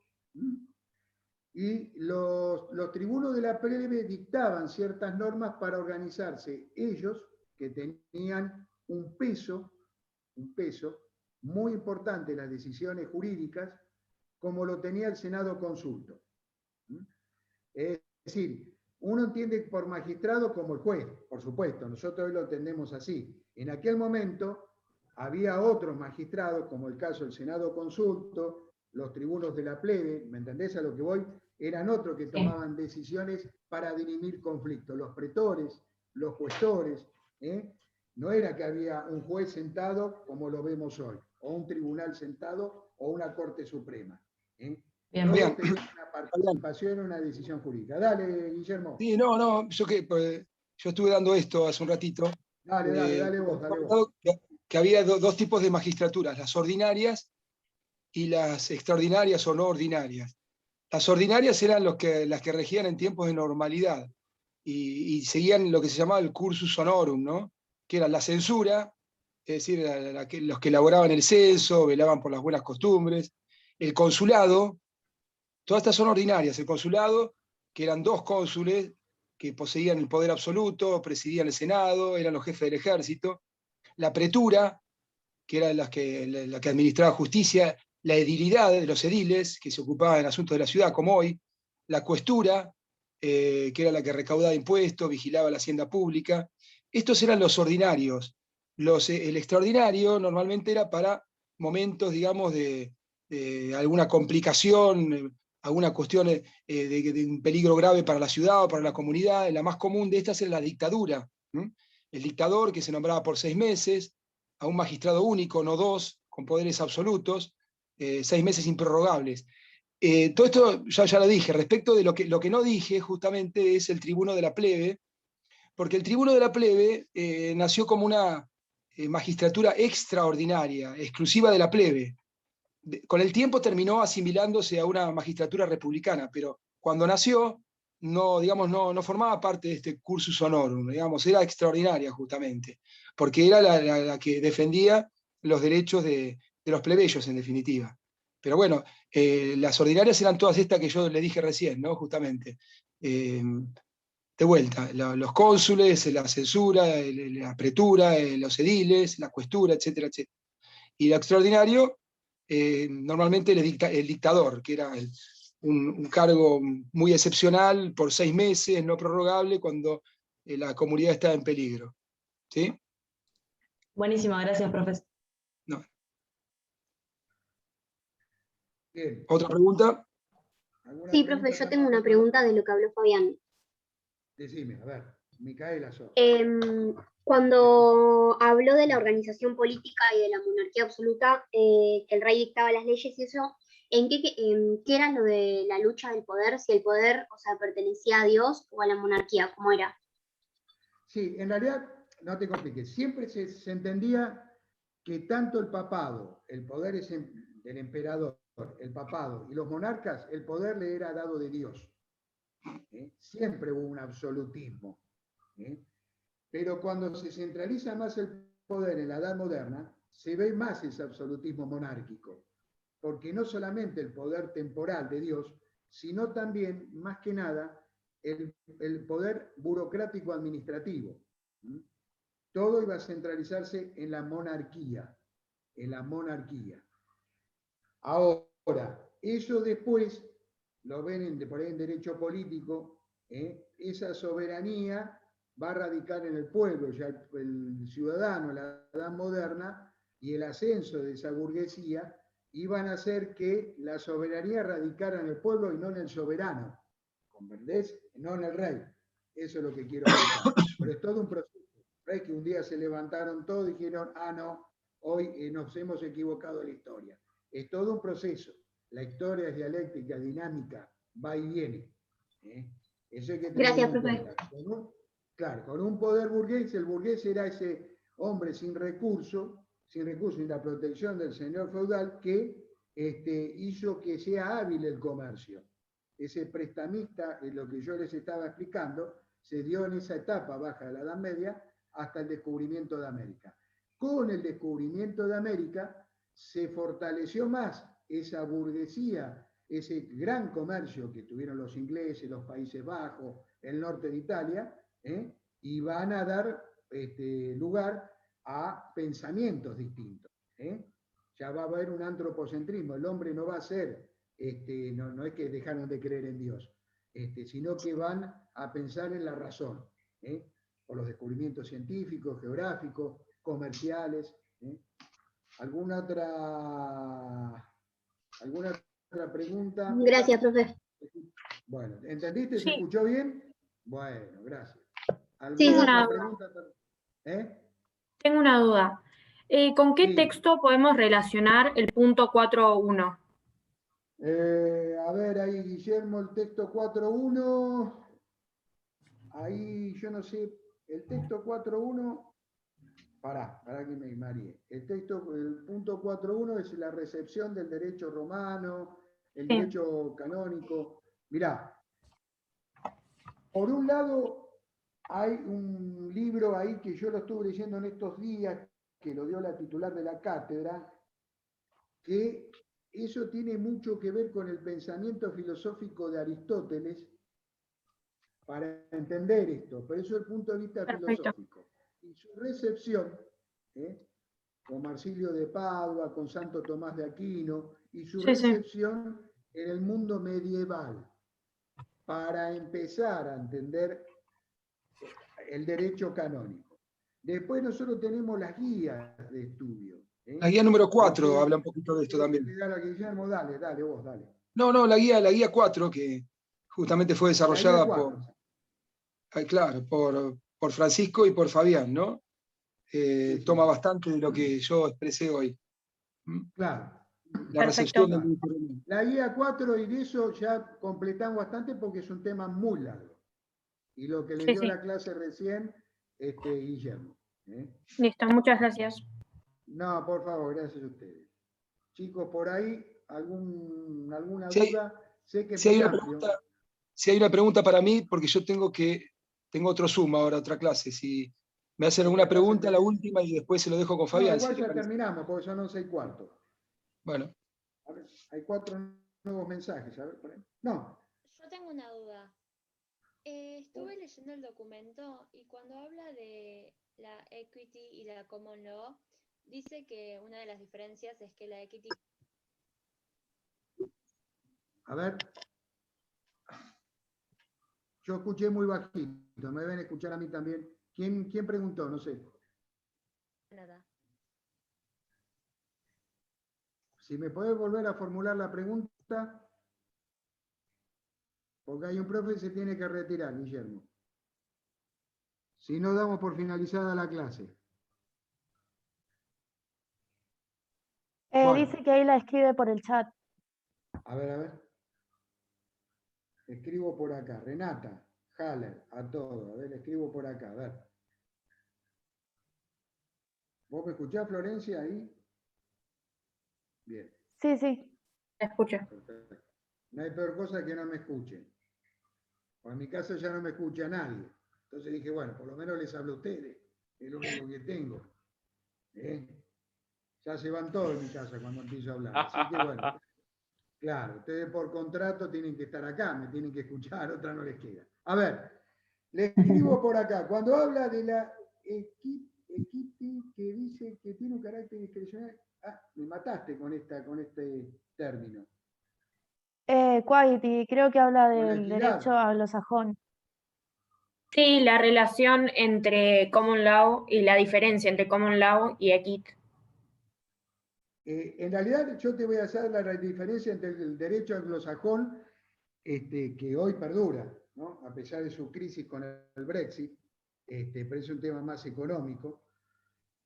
y los tribunos de la plebe dictaban ciertas normas para organizarse ellos, que tenían un peso muy importante en las decisiones jurídicas, como lo tenía el Senado Consulto. Es decir, uno entiende por magistrado como el juez, por supuesto, nosotros hoy lo entendemos así. En aquel momento había otros magistrados, como el caso del Senado Consulto, los tribunos de la plebe, ¿me entendés a lo que voy? Eran otros que tomaban decisiones para dirimir conflictos, los pretores, los cuestores, no era que había un juez sentado como lo vemos hoy, o un tribunal sentado, o una Corte Suprema. Bien, Todos tenían una participación en una decisión jurídica. Dale, Guillermo. Sí, no, yo estuve dando esto hace un ratito. Dale vos. Que había dos tipos de magistraturas, las ordinarias y las extraordinarias o no ordinarias. Las ordinarias eran las que regían en tiempos de normalidad y seguían lo que se llamaba el cursus honorum, ¿no? Que era la censura, es decir, los que elaboraban el censo, velaban por las buenas costumbres, el consulado. Todas estas son ordinarias. El consulado, que eran 2 cónsules que poseían el poder absoluto, presidían el Senado, eran los jefes del ejército. La pretura, que era la que administraba justicia. La edilidad de los ediles, que se ocupaban en asuntos de la ciudad, como hoy. La cuestura, que era la que recaudaba impuestos, vigilaba la hacienda pública. Estos eran los ordinarios. El extraordinario normalmente era para momentos, digamos, de alguna complicación, alguna cuestión de un peligro grave para la ciudad o para la comunidad. La más común de estas era la dictadura. El dictador, que se nombraba por 6 meses, a un magistrado único, no 2, con poderes absolutos, 6 meses improrrogables. Todo esto ya lo dije. Respecto de lo que no dije, justamente, es el tribuno de la plebe, porque el tribuno de la plebe nació como una magistratura extraordinaria, exclusiva de la plebe. Con el tiempo terminó asimilándose a una magistratura republicana, pero cuando nació no formaba parte de este cursus honorum, era extraordinaria justamente, porque era la que defendía los derechos de los plebeyos en definitiva. Pero bueno, las ordinarias eran todas estas que yo le dije recién, ¿no? Justamente. De vuelta, los cónsules, la censura, la pretura, los ediles, la cuestura, etcétera, etcétera. Y lo extraordinario, normalmente el dictador, que era un cargo muy excepcional por 6 meses, no prorrogable, cuando la comunidad está en peligro. ¿Sí? Buenísimo, gracias, profesor. No. Bien. ¿Otra pregunta? Sí, profe, yo tengo una pregunta de lo que habló Fabián. Decime, a ver. Micaela Sosa. Cuando habló de la organización política y de la monarquía absoluta, que el rey dictaba las leyes y eso, ¿qué era lo de la lucha del poder? Si el poder, o sea, pertenecía a Dios o a la monarquía, ¿cómo era? Sí, en realidad, no te compliques, siempre se entendía que tanto el papado, el poder es del emperador, el papado y los monarcas, el poder le era dado de Dios. Siempre hubo un absolutismo. Pero cuando se centraliza más el poder en la Edad Moderna, se ve más ese absolutismo monárquico, porque no solamente el poder temporal de Dios, sino también, más que nada, el poder burocrático administrativo. Todo iba a centralizarse en la monarquía, Ahora, eso después lo ven por ahí en derecho político, esa soberanía va a radicar en el pueblo, ya el ciudadano, la edad moderna y el ascenso de esa burguesía iban a hacer que la soberanía radicara en el pueblo y no en el soberano, ¿comprendés? No en el rey. Eso es lo que quiero decir. Pero es todo un proceso. No es que un día se levantaron todos y dijeron, no, hoy nos hemos equivocado en la historia. Es todo un proceso. La historia es dialéctica, dinámica, va y viene. Eso hay que tenerlo en cuenta. Claro, con un poder burgués, el burgués era ese hombre sin recursos y la protección del señor feudal que hizo que sea hábil el comercio. Ese prestamista, lo que yo les estaba explicando, se dio en esa etapa baja de la Edad Media hasta el descubrimiento de América. Con el descubrimiento de América se fortaleció más esa burguesía, ese gran comercio que tuvieron los ingleses, los Países Bajos, el norte de Italia, y van a dar lugar a pensamientos distintos. Ya va a haber un antropocentrismo, el hombre no va a ser, no es que dejaron de creer en Dios, sino que van a pensar en la razón, por los descubrimientos científicos, geográficos, comerciales. ¿Alguna otra pregunta? Gracias, profe. Bueno, ¿entendiste? ¿Se Sí. escuchó bien? Bueno, gracias. Sí, ¿Alguna sí. otra pregunta? Tengo una duda. ¿Con qué Sí. texto podemos relacionar el punto 4.1? A ver, ahí Guillermo, el texto 4.1. Ahí yo no sé, el texto 4.1. Pará que me mareé. El punto 4.1 es la recepción del derecho romano, el derecho canónico. Mirá, por un lado hay un libro ahí que yo lo estuve leyendo en estos días, que lo dio la titular de la cátedra, que eso tiene mucho que ver con el pensamiento filosófico de Aristóteles para entender esto, pero eso es el punto de vista filosófico. Y su recepción, con Marsilio de Padua, con Santo Tomás de Aquino, y su recepción en el mundo medieval, para empezar a entender el derecho canónico. Después nosotros tenemos las guías de estudio. La guía número 4 habla un poquito de esto también. Guillermo, dale vos, dale. No, la guía 4, que justamente fue desarrollada por Francisco y por Fabián, ¿no? Toma bastante de lo que yo expresé hoy. Claro. La recepción del derecho romano. La guía 4, y de eso ya completamos bastante porque es un tema muy largo. Y lo que le dio la clase recién, Guillermo. Listo, muchas gracias. No, por favor, gracias a ustedes. Chicos, por ahí, ¿alguna duda? Sé que es Si muy hay amplio. si hay una pregunta para mí, porque yo tengo otro Zoom ahora, otra clase. Si me hacen alguna pregunta, la última, y después se lo dejo con Fabián. No, igual si ya terminamos, porque son 11:15. Bueno. A ver, hay 4 nuevos mensajes. A ver, por ahí. No. Yo tengo una duda. Estuve leyendo el documento y cuando habla de la equity y la common law, dice que una de las diferencias es que la equity... A ver. Yo escuché muy bajito. ¿Me deben escuchar a mí también? ¿Quién preguntó? No sé. Nada. Si me podés volver a formular la pregunta, porque hay un profe que se tiene que retirar, Guillermo. Si no, damos por finalizada la clase. Bueno. Dice que ahí la escribe por el chat. A ver. Escribo por acá. Renata, Haller, a todo. A ver, escribo por acá. A ver. ¿Vos me escuchás, Florencia, ahí? Bien. Sí, sí. Te escucho. Perfecto. No hay peor cosa que no me escuchen. O en mi caso ya no me escucha nadie. Entonces dije, bueno, por lo menos les hablo a ustedes. Es lo único que tengo. Ya se van todos en mi casa cuando empiezo a hablar. Así que bueno, claro, ustedes por contrato tienen que estar acá, me tienen que escuchar, otra no les queda. A ver, les escribo por acá. Cuando habla de la equity que dice que tiene un carácter discrecional, me mataste con este término. Quality, creo que habla Con la del equidad. derecho anglosajón. Sí, la relación entre common law y la diferencia entre common law y equity. En realidad yo te voy a hacer la diferencia entre el derecho anglosajón, que hoy perdura, ¿no? A pesar de su crisis con el Brexit, pero es un tema más económico.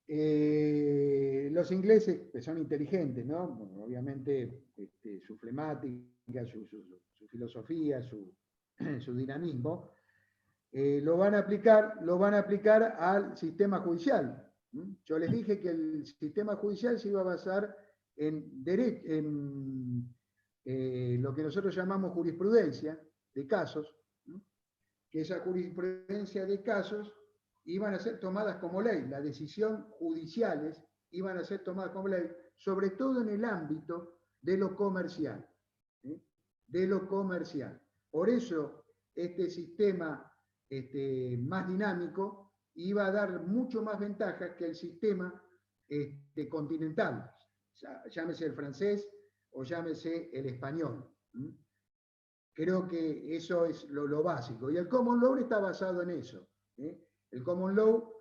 Los ingleses, que son inteligentes, ¿no? Bueno, obviamente su flemática, su filosofía, su dinamismo, lo van a aplicar al sistema judicial. Yo les dije que el sistema judicial se iba a basar en lo que nosotros llamamos jurisprudencia de casos, que esa jurisprudencia de casos iban a ser tomadas como ley, las decisiones judiciales iban a ser tomadas como ley, sobre todo en el ámbito de lo comercial. De lo comercial. Por eso este sistema más dinámico iba a dar mucho más ventajas que el sistema continental, llámese el francés o llámese el español. Creo que eso es lo básico. Y el Common Law está basado en eso. El Common Law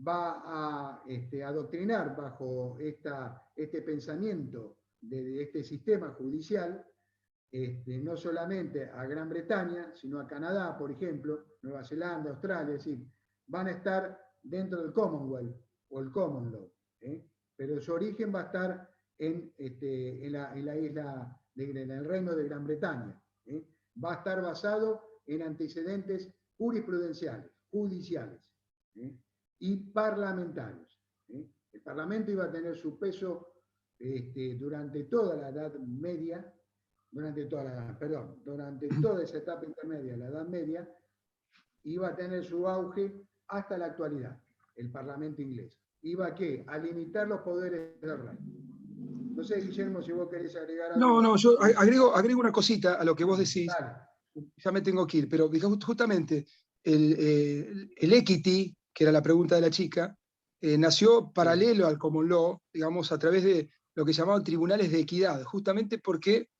va a adoctrinar bajo este pensamiento de este sistema judicial, no solamente a Gran Bretaña, sino a Canadá, por ejemplo, Nueva Zelanda, Australia, es decir, van a estar dentro del Commonwealth o el Common Law, pero su origen va a estar en la isla, en el Reino de Gran Bretaña. Va a estar basado en antecedentes jurisprudenciales, judiciales y parlamentarios. El Parlamento iba a tener su peso durante toda la Edad Media, durante toda esa etapa intermedia, la Edad Media, iba a tener su auge hasta la actualidad, el Parlamento inglés. ¿Iba a qué? A limitar los poderes del rey. No sé, Guillermo, si vos querés agregar algo. No, yo agrego una cosita a lo que vos decís. Dale. Ya me tengo que ir, pero justamente el equity, que era la pregunta de la chica, nació paralelo al common law, digamos, a través de lo que llamaban tribunales de equidad, justamente porque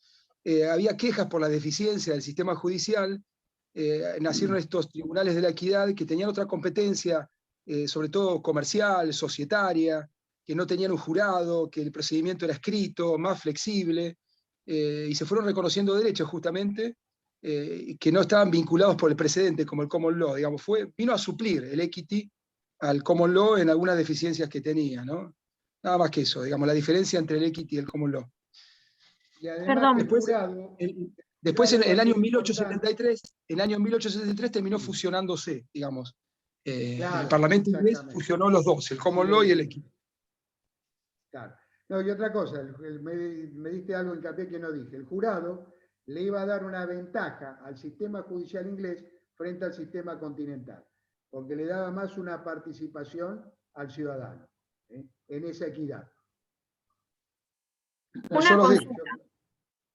había quejas por la deficiencia del sistema judicial. Nacieron estos tribunales de la equidad que tenían otra competencia, sobre todo comercial, societaria, que no tenían un jurado, que el procedimiento era escrito, más flexible, y se fueron reconociendo derechos justamente, que no estaban vinculados por el precedente, como el common law, digamos, vino a suplir el equity al common law en algunas deficiencias que tenía, ¿no? Nada más que eso, digamos, la diferencia entre el equity y el common law. Y además, Perdón. Después en el año 1873 terminó fusionándose, digamos. Claro, el Parlamento inglés fusionó los dos, el common law y el equity. Claro. No, y otra cosa, me diste algo hincapié que no dije. El jurado le iba a dar una ventaja al sistema judicial inglés frente al sistema continental, porque le daba más una participación al ciudadano en esa equidad. Una consulta.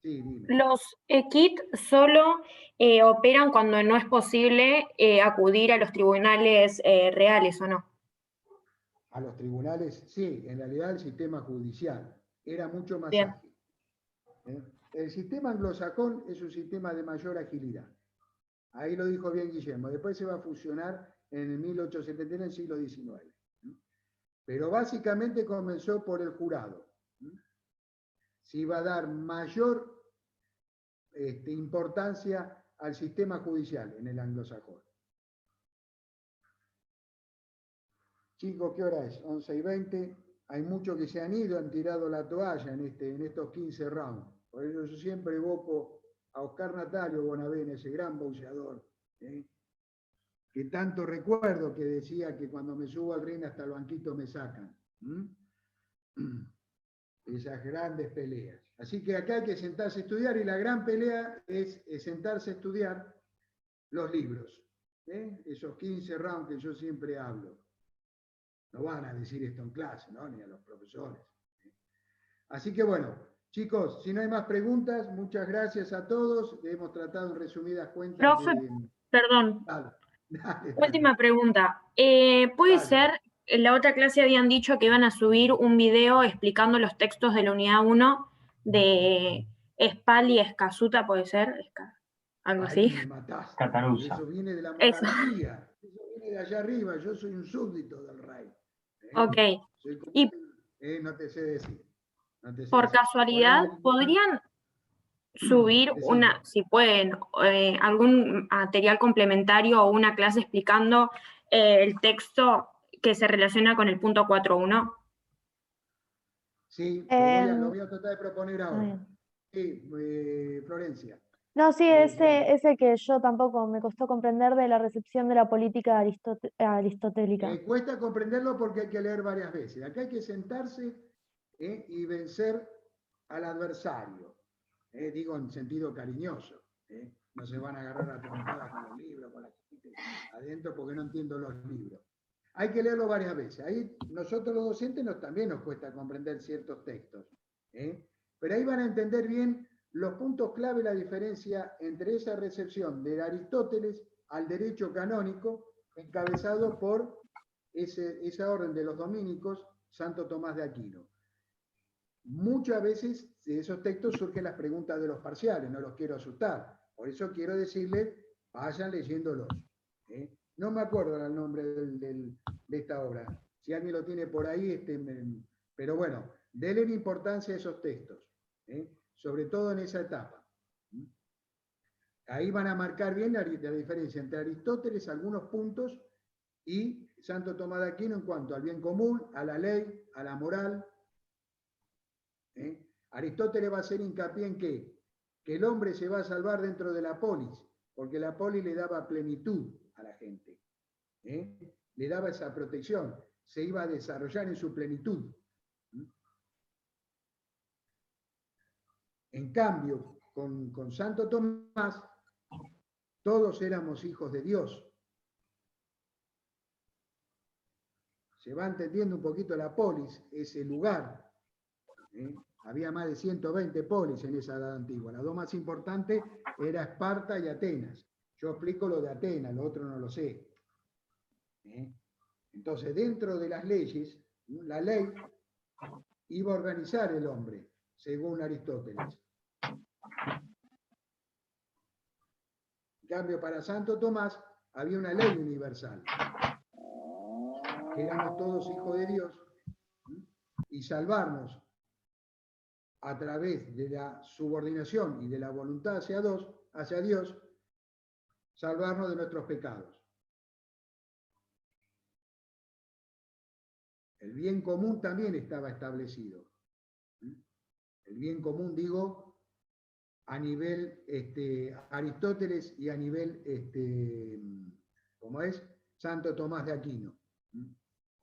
Sí, dime. Los EQUIT solo operan cuando no es posible acudir a los tribunales reales, ¿o no? A los tribunales, sí, en realidad el sistema judicial era mucho más Bien. ágil. El sistema anglosajón es un sistema de mayor agilidad. Ahí lo dijo bien Guillermo. Después se va a fusionar en el 1870, en el siglo XIX. Pero básicamente comenzó por el jurado. Se iba a dar mayor importancia al sistema judicial en el anglosajón. Chicos, ¿qué hora es? 11:20. Hay muchos que se han ido, han tirado la toalla en estos 15 rounds. Por eso yo siempre evoco a Oscar Natalio Bonavena, ese gran boxeador, que tanto recuerdo que decía que cuando me subo al ring hasta el banquito me sacan. Esas grandes peleas. Así que acá hay que sentarse a estudiar y la gran pelea es sentarse a estudiar los libros. Esos 15 rounds que yo siempre hablo. No van a decir esto en clase, ¿no? Ni a los profesores. Así que bueno, chicos, si no hay más preguntas, muchas gracias a todos. Hemos tratado en resumidas cuentas Profe, perdón. Dale. Última pregunta. ¿Puede Dale. ser, en la otra clase habían dicho que iban a subir un video explicando los textos de la unidad 1 de Espal y Escasuta, ¿puede ser? Algo así. Ahí me mataste. Eso viene de la monarquía. Eso viene de allá arriba. Yo soy un súbdito del rey. Ok. No te sé decir. Por casualidad, ¿podrían subir si pueden, algún material complementario o una clase explicando el texto que se relaciona con el punto 4.1? Sí, lo voy a tratar de proponer ahora. Sí, Florencia. No, sí, ese que yo tampoco me costó comprender de la recepción de la política aristotélica. Cuesta comprenderlo porque hay que leer varias veces. Acá hay que sentarse y vencer al adversario. Digo en sentido cariñoso. No se van a agarrar a trompadas con los libros, con la gente adentro porque no entiendo los libros. Hay que leerlo varias veces. Ahí nosotros los docentes también nos cuesta comprender ciertos textos. Pero ahí van a entender bien los puntos clave, la diferencia entre esa recepción de Aristóteles al derecho canónico, encabezado por esa orden de los dominicos, Santo Tomás de Aquino. Muchas veces de esos textos surgen las preguntas de los parciales, no los quiero asustar. Por eso quiero decirles, vayan leyéndolos. No me acuerdo el nombre de esta obra. Si alguien lo tiene por ahí, pero bueno, denle importancia a esos textos, sobre todo en esa etapa. Ahí van a marcar bien la diferencia entre Aristóteles, algunos puntos, y Santo Tomás de Aquino en cuanto al bien común, a la ley, a la moral. Aristóteles va a hacer hincapié en que el hombre se va a salvar dentro de la polis, porque la polis le daba plenitud a la gente. Le daba esa protección, se iba a desarrollar en su plenitud. En cambio, con Santo Tomás, todos éramos hijos de Dios. Se va entendiendo un poquito la polis, ese lugar. Había más de 120 polis en esa edad antigua. Las dos más importantes eran Esparta y Atenas. Yo explico lo de Atenas, lo otro no lo sé. Entonces, dentro de las leyes, la ley iba a organizar el hombre, según Aristóteles. En cambio, para Santo Tomás había una ley universal, que éramos todos hijos de Dios, y salvarnos a través de la subordinación y de la voluntad hacia Dios, salvarnos de nuestros pecados. El bien común también estaba establecido. El bien común, digo, a nivel Aristóteles y a nivel, ¿cómo es? Santo Tomás de Aquino.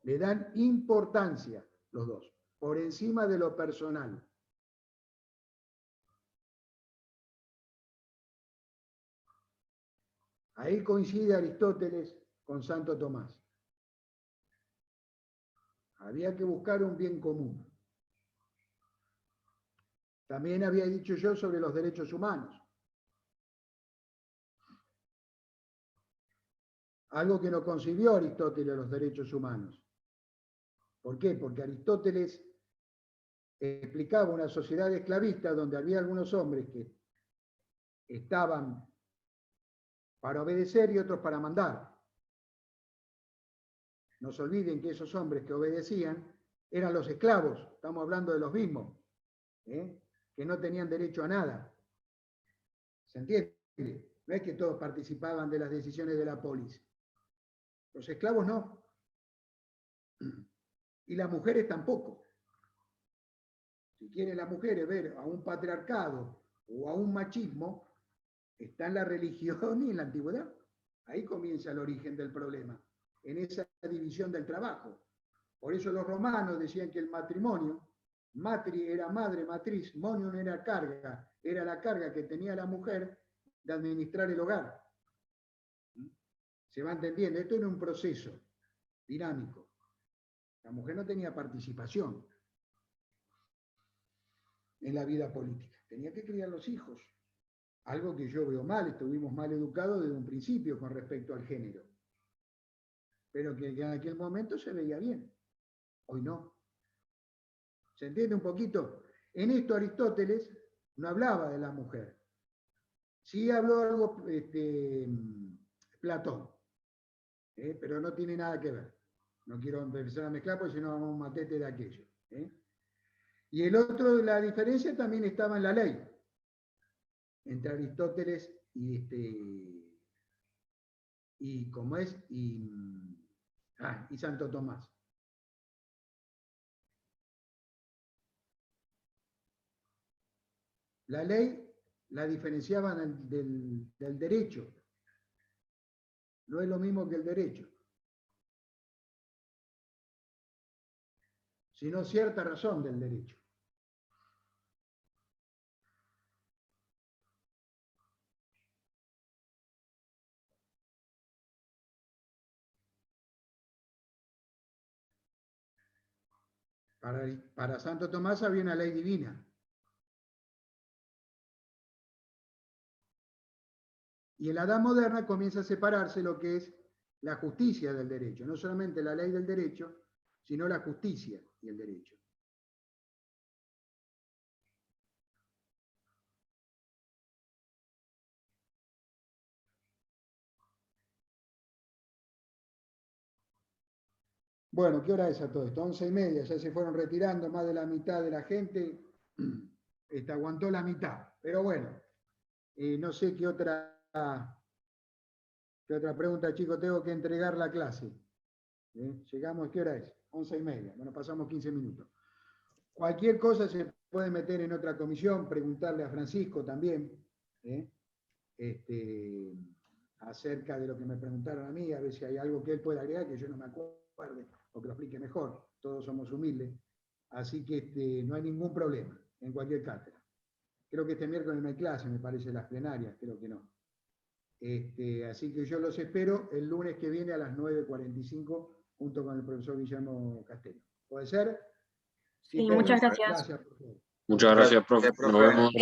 Le dan importancia los dos, por encima de lo personal. Ahí coincide Aristóteles con Santo Tomás. Había que buscar un bien común. También había dicho yo sobre los derechos humanos. Algo que no concibió Aristóteles, los derechos humanos. ¿Por qué? Porque Aristóteles explicaba una sociedad esclavista donde había algunos hombres que estaban para obedecer y otros para mandar. No se olviden que esos hombres que obedecían eran los esclavos, estamos hablando de los mismos, que no tenían derecho a nada. ¿Se entiende? No es que todos participaban de las decisiones de la polis. Los esclavos no. Y las mujeres tampoco. Si quieren las mujeres ver a un patriarcado o a un machismo, está en la religión y en la antigüedad. Ahí comienza el origen del problema, en esa división del trabajo. Por eso los romanos decían que el matrimonio, matri era madre, matriz, monium era carga, era la carga que tenía la mujer de administrar el hogar. Se va entendiendo, esto era un proceso dinámico. La mujer no tenía participación en la vida política, tenía que criar los hijos. Algo que yo veo mal, estuvimos mal educados desde un principio con respecto al género. Pero que en aquel momento se veía bien, hoy no. ¿Se entiende un poquito? En esto Aristóteles no hablaba de la mujer. Sí habló algo Platón, pero no tiene nada que ver. No quiero empezar a mezclar porque si no vamos a un matete de aquello. Y el otro, la diferencia también estaba en la ley, entre Aristóteles y ¿cómo es? Y Santo Tomás. La ley la diferenciaban del derecho. No es lo mismo que el derecho, sino cierta razón del derecho. Para Santo Tomás había una ley divina. Y en la Edad Moderna comienza a separarse lo que es la justicia del derecho. No solamente la ley del derecho, sino la justicia y el derecho. Bueno, ¿qué hora es a todo esto? 11:30, ya se fueron retirando, más de la mitad de la gente aguantó la mitad. Pero bueno, no sé qué otra pregunta, chicos, tengo que entregar la clase. Llegamos, ¿qué hora es? 11:30, bueno, pasamos 15 minutos. Cualquier cosa se puede meter en otra comisión, preguntarle a Francisco también, acerca de lo que me preguntaron a mí, a ver si hay algo que él pueda agregar, que yo no me acuerde, o que lo explique mejor. Todos somos humildes, así que no hay ningún problema en cualquier cátedra. Creo que este miércoles no hay clase, me parece, las plenarias, creo que no. Así que yo los espero el lunes que viene a las 9:45 junto con el profesor Guillermo Castello. ¿Puede ser? Sí, muchas gracias. Gracias, por favor. Muchas gracias, profe. Nos vemos.